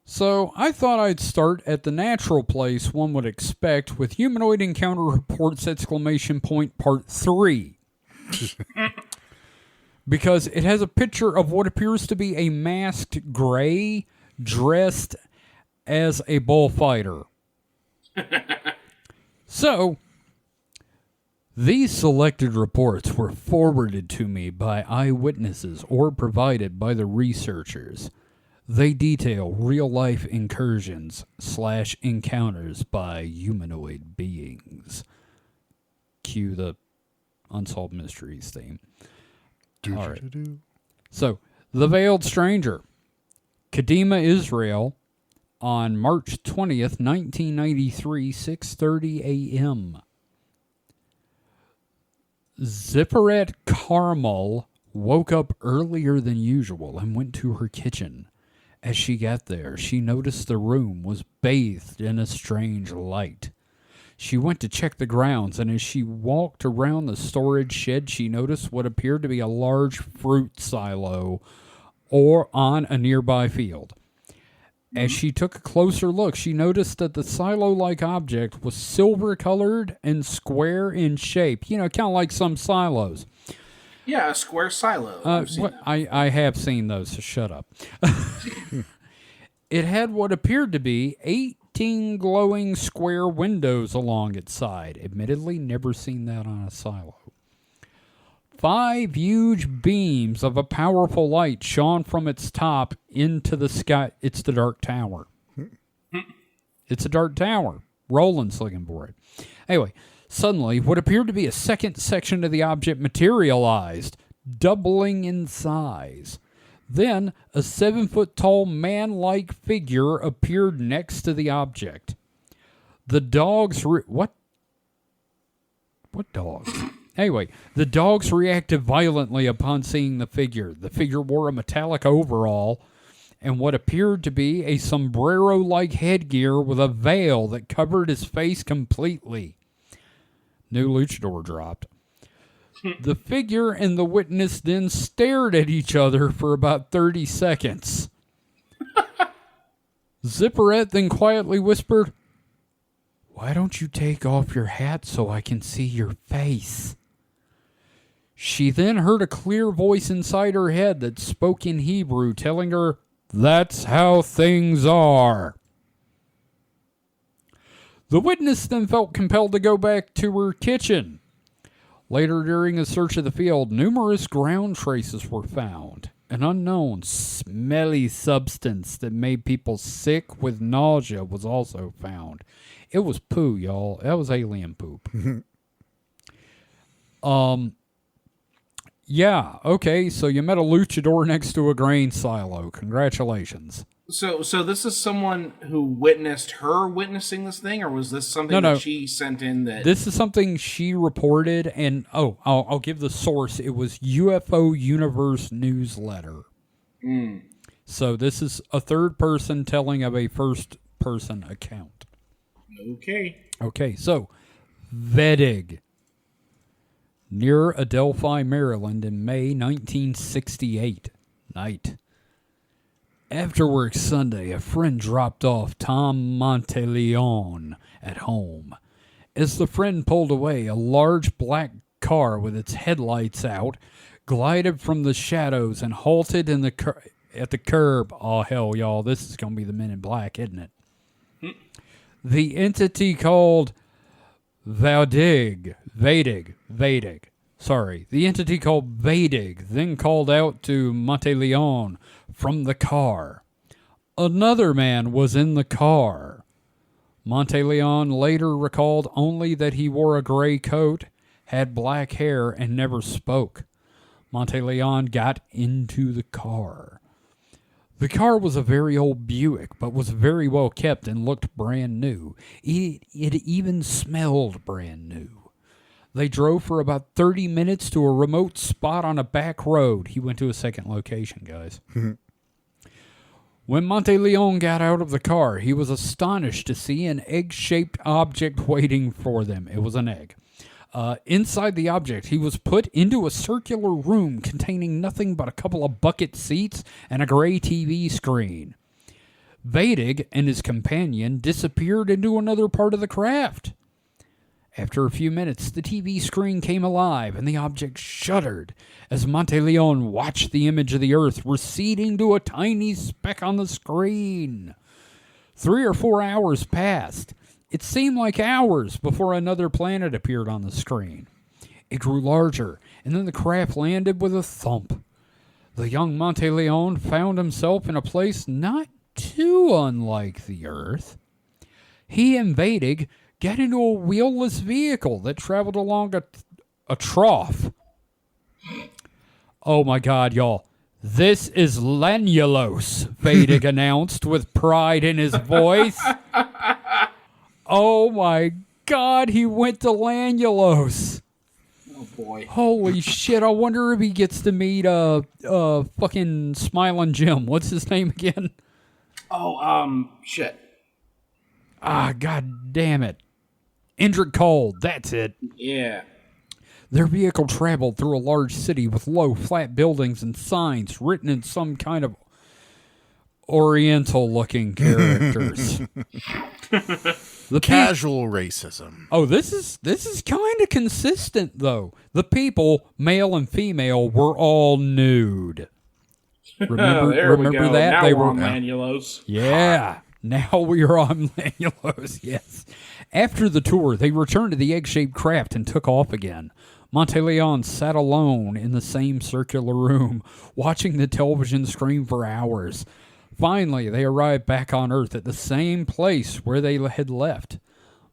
So, I thought I'd start at the natural place one would expect with Humanoid Encounter Reports! Part 3. Because it has a picture of what appears to be a masked gray dressed as a bullfighter. So, these selected reports were forwarded to me by eyewitnesses or provided by the researchers. They detail real-life incursions / encounters by humanoid beings. Cue the Unsolved Mysteries theme. All right. So, The Veiled Stranger. Kadima, Israel, on March 20th, 1993, 6:30 a.m. Zipperet Carmel woke up earlier than usual and went to her kitchen. As she got there, she noticed the room was bathed in a strange light. She went to check the grounds, and as she walked around the storage shed, she noticed what appeared to be a large fruit silo or on a nearby field. As she took a closer look, she noticed that the silo-like object was silver-colored and square in shape. Kind of like some silos. Yeah, a square silo. I have seen those, so shut up. It had what appered to be 18 glowing square windows along its side. Admittedly, never seen that on a silo. 5 huge beams of a powerful light shone from its top into the sky. It's the Dark Tower. It's a Dark Tower. Roland's looking for it. Anyway, suddenly, what appeared to be a second section of the object materialized, doubling in size. Then, a 7-foot-tall man-like figure appeared next to the object. The dogs... What dogs? Anyway, the dogs reacted violently upon seeing the figure. The figure wore a metallic overall and what appeared to be a sombrero-like headgear with a veil that covered his face completely. New luchador dropped. The figure and the witness then stared at each other for about 30 seconds. Zipperet then quietly whispered, "Why don't you take off your hat so I can see your face?" She then heard a clear voice inside her head that spoke in Hebrew, telling her, "That's how things are." The witness then felt compelled to go back to her kitchen. Later, during a search of the field, numerous ground traces were found. An unknown, smelly substance that made people sick with nausea was also found. It was poo, y'all. That was alien poop. Yeah, okay, so you met a luchador next to a grain silo. Congratulations. So this is someone who witnessed her witnessing this thing, or was this something that she sent in that... This is something she reported, and I'll give the source. It was UFO Universe Newsletter. So this is a third person telling of a first person account. Okay, so Vedig, near Adelphi, Maryland in May 1968, night. After work Sunday, a friend dropped off Tom Monteleone at home. As the friend pulled away, a large black car with its headlights out glided from the shadows and halted in at the curb. Oh, hell, y'all, this is going to be the Men in Black, isn't it? The entity called Vedig. The entity called Vedig then called out to Monteleone from the car. Another man was in the car. Monteleone later recalled only that he wore a gray coat, had black hair, and never spoke. Monteleone got into the car. The car was a very old Buick, but was very well kept and looked brand new. It even smelled brand new. They drove for about 30 minutes to a remote spot on a back road. He went to a second location, guys. When Monteleone got out of the car, he was astonished to see an egg-shaped object waiting for them. It was an egg. Inside the object, he was put into a circular room containing nothing but a couple of bucket seats and a gray TV screen. Vedig and his companion disappeared into another part of the craft. After a few minutes, the TV screen came alive and the object shuddered as Monteleone watched the image of the Earth receding to a tiny speck on the screen. 3 or 4 hours passed. It seemed like hours before another planet appeared on the screen. It grew larger, and then the craft landed with a thump. The young Monteleone found himself in a place not too unlike the Earth. He and Vedig got into a wheelless vehicle that traveled along a trough. Oh my God, y'all. This is Lanulos, Vedig announced with pride in his voice. Oh my God, he went to Lanulos. Oh boy. Holy shit, I wonder if he gets to meet fucking Smiling Jim. What's his name again? Oh, shit. Ah, God damn it. Indrid Cold, that's it. Yeah. Their vehicle traveled through a large city with low, flat buildings and signs written in some kind of Oriental-looking characters. The casual racism. Oh, this is kind of consistent, though. The people, male and female, were all nude. Remember that? Now they we're were on Lanulos. Yeah. Now we are on Lanulos, yes. After the tour, they returned to the egg-shaped craft and took off again. Monteleone sat alone in the same circular room, watching the television screen for hours. Finally, they arrived back on Earth at the same place where they had left.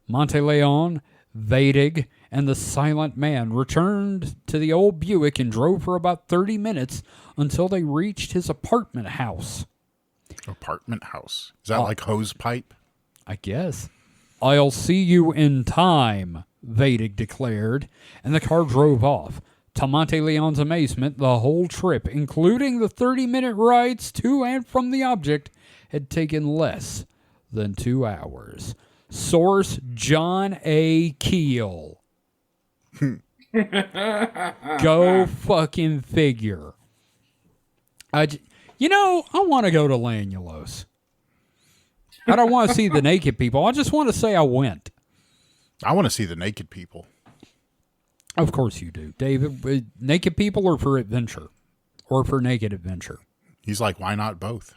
Monteleone, Vedig, and the silent man returned to the old Buick and drove for about 30 minutes until they reached his apartment house. Apartment house? Is that like hose pipe? I guess. I'll see you in time, Vedig declared, and the car drove off. To Monteleone's amazement, the whole trip, including the 30-minute rides to and from the object, had taken less than 2 hours. Source, John A. Keel. Go fucking figure. I want to go to Lanulos. I don't want to see the naked people. I just want to say I went. I want to see the naked people. Of course you do, David. Naked people or for adventure? Or for naked adventure? He's like, why not both?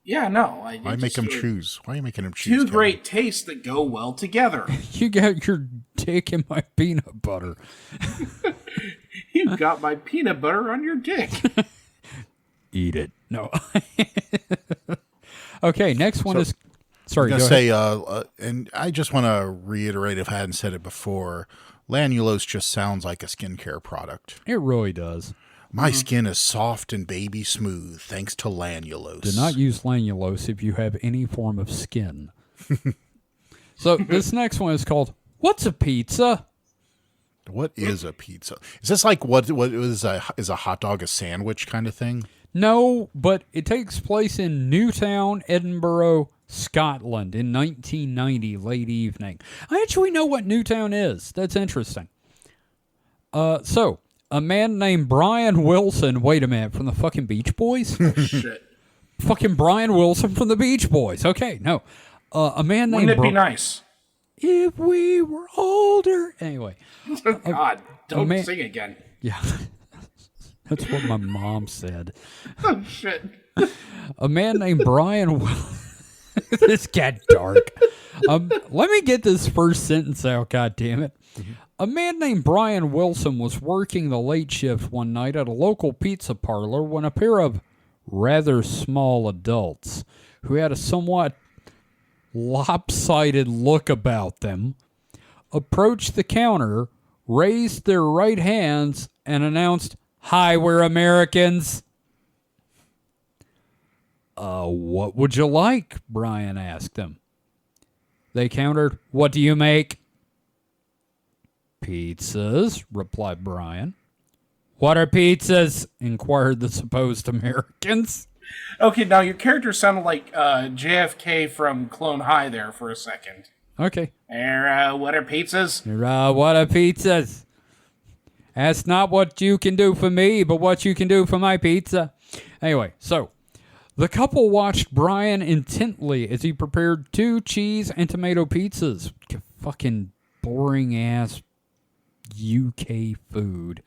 Yeah, no. Why make them choose? Why are you making them choose? Two Kevin? great tastes that go well together. You got your dick in my peanut butter. You got my peanut butter on your dick. Eat it. No. Okay, next one is... Sorry, I'm go going to ahead. say, and I just want to reiterate if I hadn't said it before, Lanulose just sounds like a skincare product. It really does. My skin is soft and baby smooth thanks to Lanulose. Do not use Lanulose if you have any form of skin. So this next one is called, What's a Pizza? What is a pizza? Is this like what is a hot dog a sandwich kind of thing? No, but it takes place in Newtown, Edinburgh, Scotland in 1990, late evening. I actually know what Newtown is. That's interesting. So, a man named Brian Wilson, wait a minute, from the fucking Beach Boys? Shit. Fucking Brian Wilson from the Beach Boys. Okay, no. A man named... Wouldn't it be nice? If we were older. Anyway. God, don't man- sing again. Yeah. That's what my mom said. Oh, shit. A man named Brian Wilson. This got dark. Let me get this first sentence out, God damn it. A man named Brian Wilson was working the late shift one night at a local pizza parlor when a pair of rather small adults who had a somewhat lopsided look about them approached the counter, raised their right hands, and announced, "Hi, we're Americans." What would you like? Brian asked them. They countered, "What do you make?" "Pizzas," replied Brian. "What are pizzas?" inquired the supposed Americans. Okay, now your character sounded like JFK from Clone High there for a second. Okay. What are pizzas? What are pizzas? That's not what you can do for me, but what you can do for my pizza. Anyway, so the couple watched Brian intently as he prepared 2 cheese and tomato pizzas. Fucking boring ass UK food.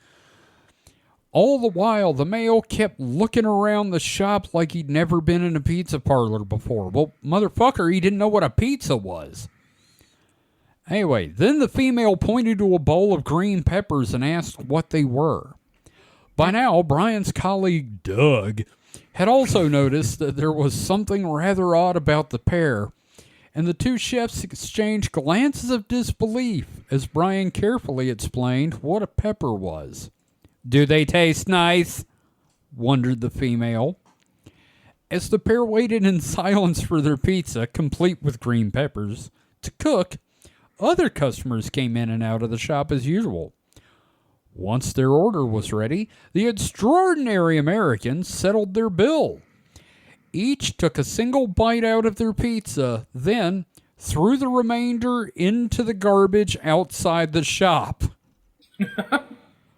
All the while, the male kept looking around the shop like he'd never been in a pizza parlor before. Well, motherfucker, he didn't know what a pizza was. Anyway, then the female pointed to a bowl of green peppers and asked what they were. By now, Brian's colleague, Doug, had also noticed that there was something rather odd about the pair, and the 2 chefs exchanged glances of disbelief as Brian carefully explained what a pepper was. "Do they taste nice?" wondered the female. As the pair waited in silence for their pizza, complete with green peppers, to cook, other customers came in and out of the shop as usual. Once their order was ready, the extraordinary Americans settled their bill. Each took a single bite out of their pizza, then threw the remainder into the garbage outside the shop.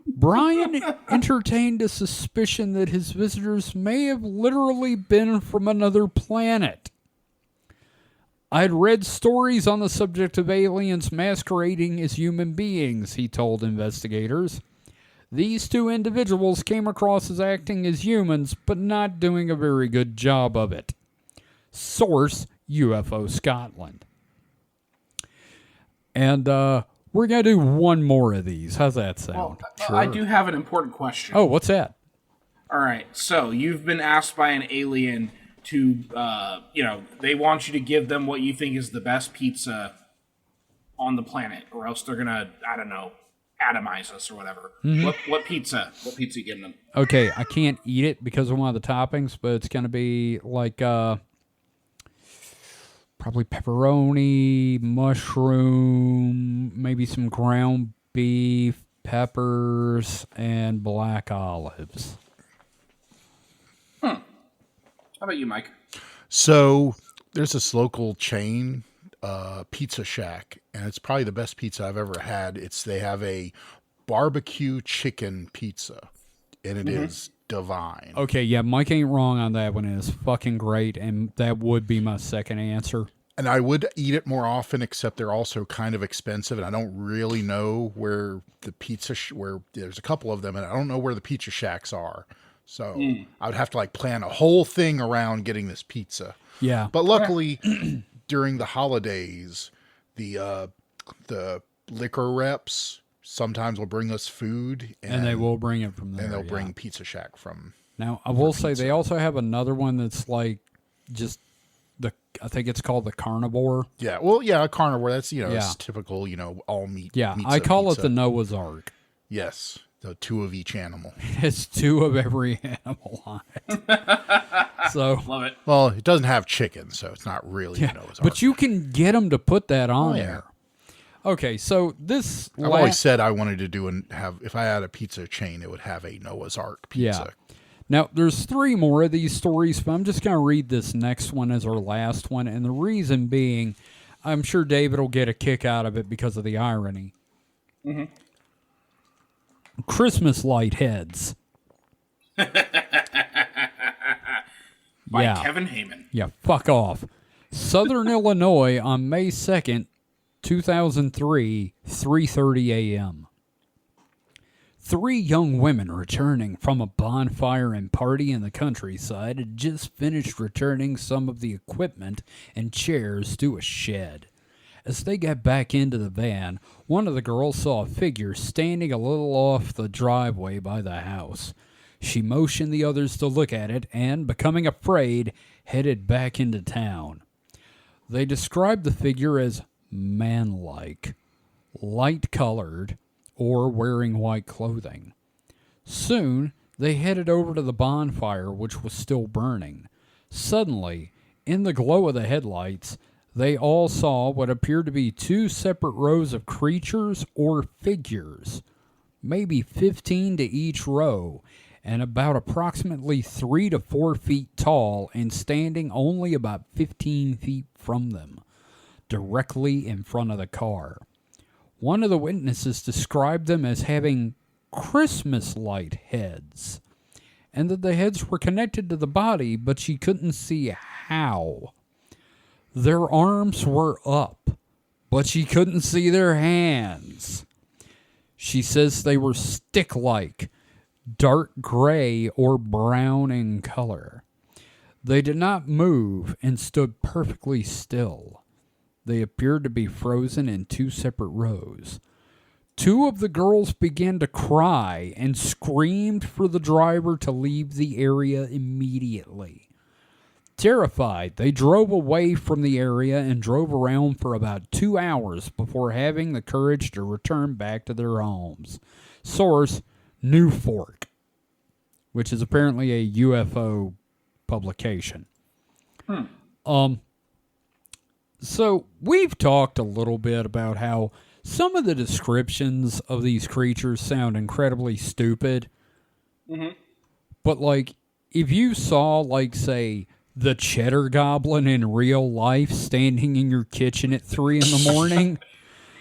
Brian entertained a suspicion that his visitors may have literally been from another planet. "I had read stories on the subject of aliens masquerading as human beings," he told investigators. "These 2 individuals came across as acting as humans, but not doing a very good job of it." Source, UFO Scotland. And we're going to do one more of these. How's that sound? Well, I do have an important question. Oh, what's that? All right, so you've been asked by an alien to, they want you to give them what you think is the best pizza on the planet, or else they're going to, I don't know, atomize us or whatever. Mm-hmm. What pizza? What pizza are you getting them? Okay, I can't eat it because of one of the toppings, but it's going to be like probably pepperoni, mushroom, maybe some ground beef, peppers, and black olives. How about you, Mike? So there's this local chain, Pizza Shack, and it's probably the best pizza I've ever had. They have a barbecue chicken pizza, and it is divine. Okay, yeah, Mike ain't wrong on that one. It is fucking great, and that would be my second answer. And I would eat it more often, except they're also kind of expensive, and I don't really know where the where there's a couple of them, and I don't know where the Pizza Shacks are. So I would have to like plan a whole thing around getting this pizza. Yeah. But luckily, during the holidays, the liquor reps sometimes will bring us food, and they will bring it from there. And they'll bring Pizza Shack from. Now I will say they also have another one that's like just I think it's called the carnivore. Yeah, well, yeah, a carnivore. That's it's typical, all meat. Yeah, I call pizza. it the Noah's Ark. Yes, the 2 of each animal. It's 2 of every animal on it. So love it. Well, it doesn't have chicken, so it's not really Noah's Ark. But you can get them to put that on there. Okay, so this I've always said I wanted to do and have, if I had a pizza chain, it would have a Noah's Ark pizza. Yeah. Now, there's 3 more of these stories, but I'm just going to read this next one as our last one. And the reason being, I'm sure David will get a kick out of it because of the irony. Mm-hmm. Christmas light heads. By Kevin Heyman. Yeah, fuck off. Southern Illinois on May 2nd, 2003, 3:30 a.m. 3 young women returning from a bonfire and party in the countryside had just finished returning some of the equipment and chairs to a shed. As they got back into the van, one of the girls saw a figure standing a little off the driveway by the house. She motioned the others to look at it and, becoming afraid, headed back into town. They described the figure as man-like, light-colored, or wearing white clothing. Soon, they headed over to the bonfire, which was still burning. Suddenly, in the glow of the headlights, they all saw what appeared to be 2 separate rows of creatures or figures, maybe 15 to each row, and about approximately 3 to 4 feet tall and standing only about 15 feet from them, directly in front of the car. One of the witnesses described them as having Christmas light heads, and that the heads were connected to the body, but she couldn't see how. Their arms were up, but she couldn't see their hands. She says they were stick-like, dark gray or brown in color. They did not move and stood perfectly still. They appeared to be frozen in 2 separate rows. 2 of the girls began to cry and screamed for the driver to leave the area immediately. Terrified, they drove away from the area and drove around for about 2 hours before having the courage to return back to their homes. Source, New Fork, which is apparently a UFO publication. So we've talked a little bit about how some of the descriptions of these creatures sound incredibly stupid. Mm-hmm. But, like, if you saw, like, say, the Cheddar Goblin in real life standing in your kitchen at 3 in the morning...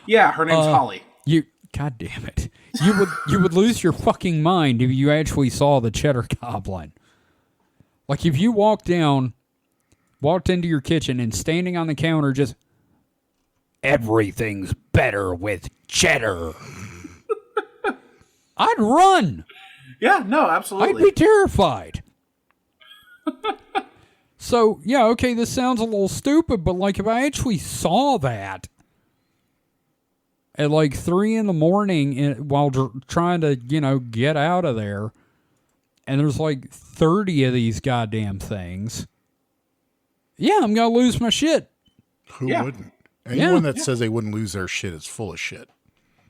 Yeah, her name's Holly. God damn it. You would lose your fucking mind if you actually saw the Cheddar Goblin. Like, if you walked into your kitchen and standing on the counter just, everything's better with cheddar. I'd run. Yeah, no, absolutely. I'd be terrified. So, yeah, okay, this sounds a little stupid, but, like, if I actually saw that at, like, 3 in the morning while trying to, get out of there, and there's, like, 30 of these goddamn things... Yeah, I'm going to lose my shit. Who wouldn't? Anyone that says they wouldn't lose their shit is full of shit.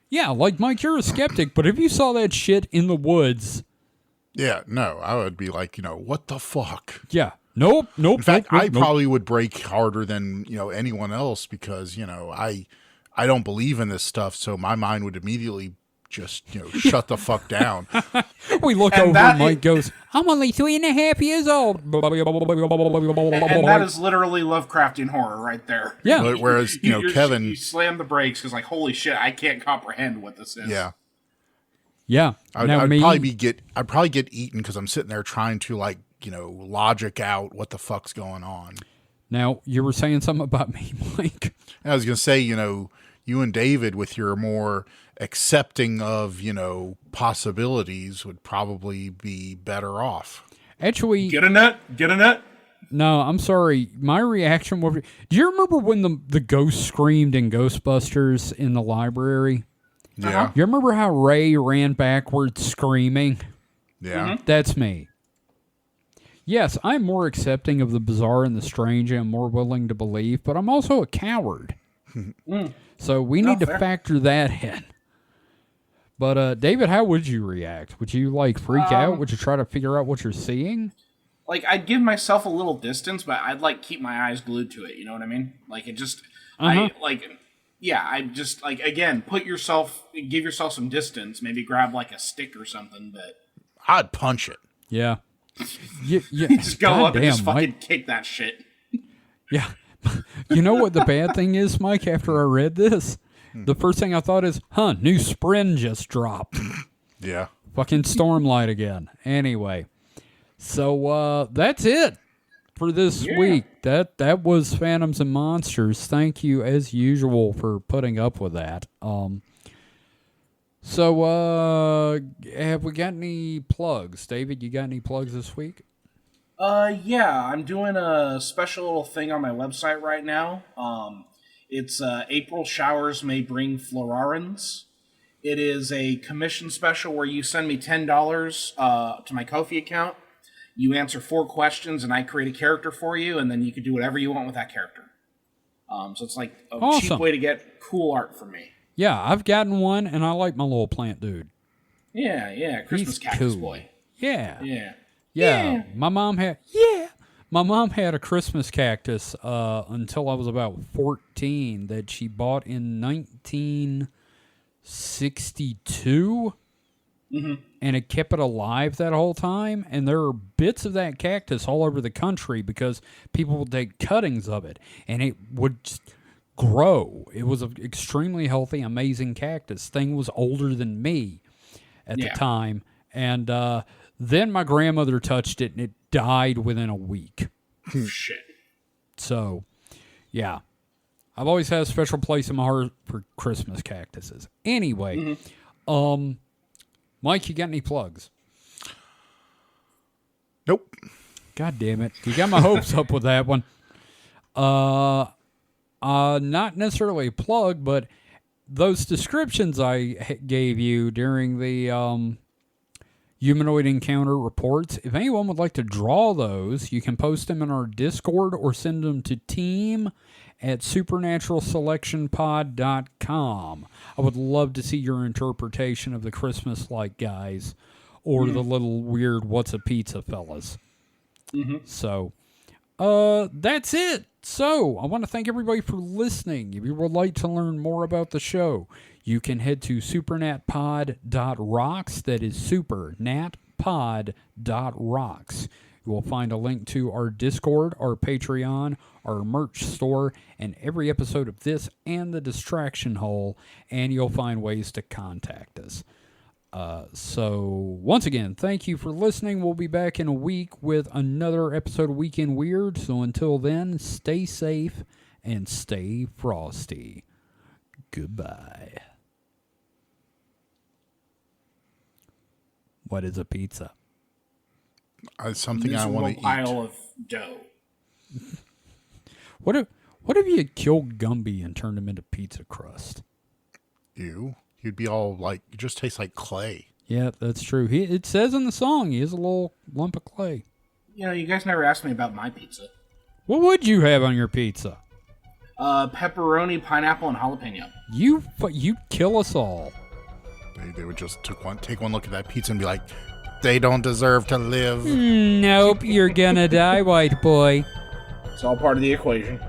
Yeah, like, Mike, you're a skeptic, but if you saw that shit in the woods... Yeah, no, I would be like, what the fuck? Yeah, nope. In fact, nope, I probably would break harder than, anyone else because, I don't believe in this stuff, so my mind would immediately just, shut the fuck down. We look over and Mike goes, I'm only 3.5 years old. And that is literally Lovecraftian horror right there. Yeah. But whereas, Kevin... You slam the brakes because, like, holy shit, I can't comprehend what this is. Yeah. Yeah. I'd probably get eaten because I'm sitting there trying to, like, logic out what the fuck's going on. Now, you were saying something about me, Mike. I was going to say, you and David, with your more accepting of, possibilities, would probably be better off. Actually, Get a nut. no, I'm sorry. My reaction was, do you remember when the ghost screamed in Ghostbusters in the library? Yeah. You remember how Ray ran backwards screaming? Yeah. That's me. Yes, I'm more accepting of the bizarre and the strange and more willing to believe, but I'm also a coward. So we need to factor that in. But, David, how would you react? Would you, freak out? Would you try to figure out what you're seeing? I'd give myself a little distance, but I'd, keep my eyes glued to it, you know what I mean? It just... again, give yourself some distance, maybe grab, a stick or something, but... I'd punch it. Yeah. You just go up and just fucking kick that shit. Yeah. You know what the bad thing is, Mike, after I read this? The first thing I thought is, new Sprin just dropped. Yeah. Fucking Stormlight again. Anyway. So, that's it for this week. That was Phantoms and Monsters. Thank you, as usual, for putting up with that. So, have we got any plugs? David, you got any plugs this week? Yeah, I'm doing a special little thing on my website right now. It's April Showers May Bring Florarins. It is a commission special where you send me $10 to my Ko-fi account. You answer 4 questions, and I create a character for you, and then you can do whatever you want with that character. So it's a cheap way to get cool art from me. Yeah, I've gotten one, and I like my little plant dude. Yeah, Christmas cactus boy. Yeah. My mom had a Christmas cactus until I was about 14 that she bought in 1962. And it kept it alive that whole time. And there are bits of that cactus all over the country because people would take cuttings of it. And it would just grow. It was an extremely healthy, amazing cactus. Thing was older than me at the time. And then my grandmother touched it, and it died within a week. Shit. So, yeah. I've always had a special place in my heart for Christmas cactuses. Anyway, Mike, you got any plugs? Nope. God damn it. You got my hopes up with that one. Not necessarily a plug, but those descriptions I gave you during the humanoid encounter reports, if anyone would like to draw those, you can post them in our Discord or send them to team@supernaturalselectionpod.com. I would love to see your interpretation of the Christmas-like guys or the little weird what's a pizza fellas. So, that's it. So, I want to thank everybody for listening. If you would like to learn more about the show, you can head to supernatpod.rocks. That is supernatpod.rocks. You will find a link to our Discord, our Patreon, our merch store, and every episode of this and the Distraction Hole, and you'll find ways to contact us. So, once again, thank you for listening. We'll be back in a week with another episode of Weekend Weird. So until then, stay safe and stay frosty. Goodbye. What is a pizza? Something I want to eat. Pile of dough. What if you killed Gumby and turned him into pizza crust? You'd be all like, you just taste like clay. Yeah, that's true. It says in the song he is a little lump of clay. You guys never asked me about my pizza. What would you have on your pizza? Pepperoni, pineapple, and jalapeno. You kill us all. They would just take one look at that pizza and be like, they don't deserve to live. Nope, you're gonna die, white boy. It's all part of the equation.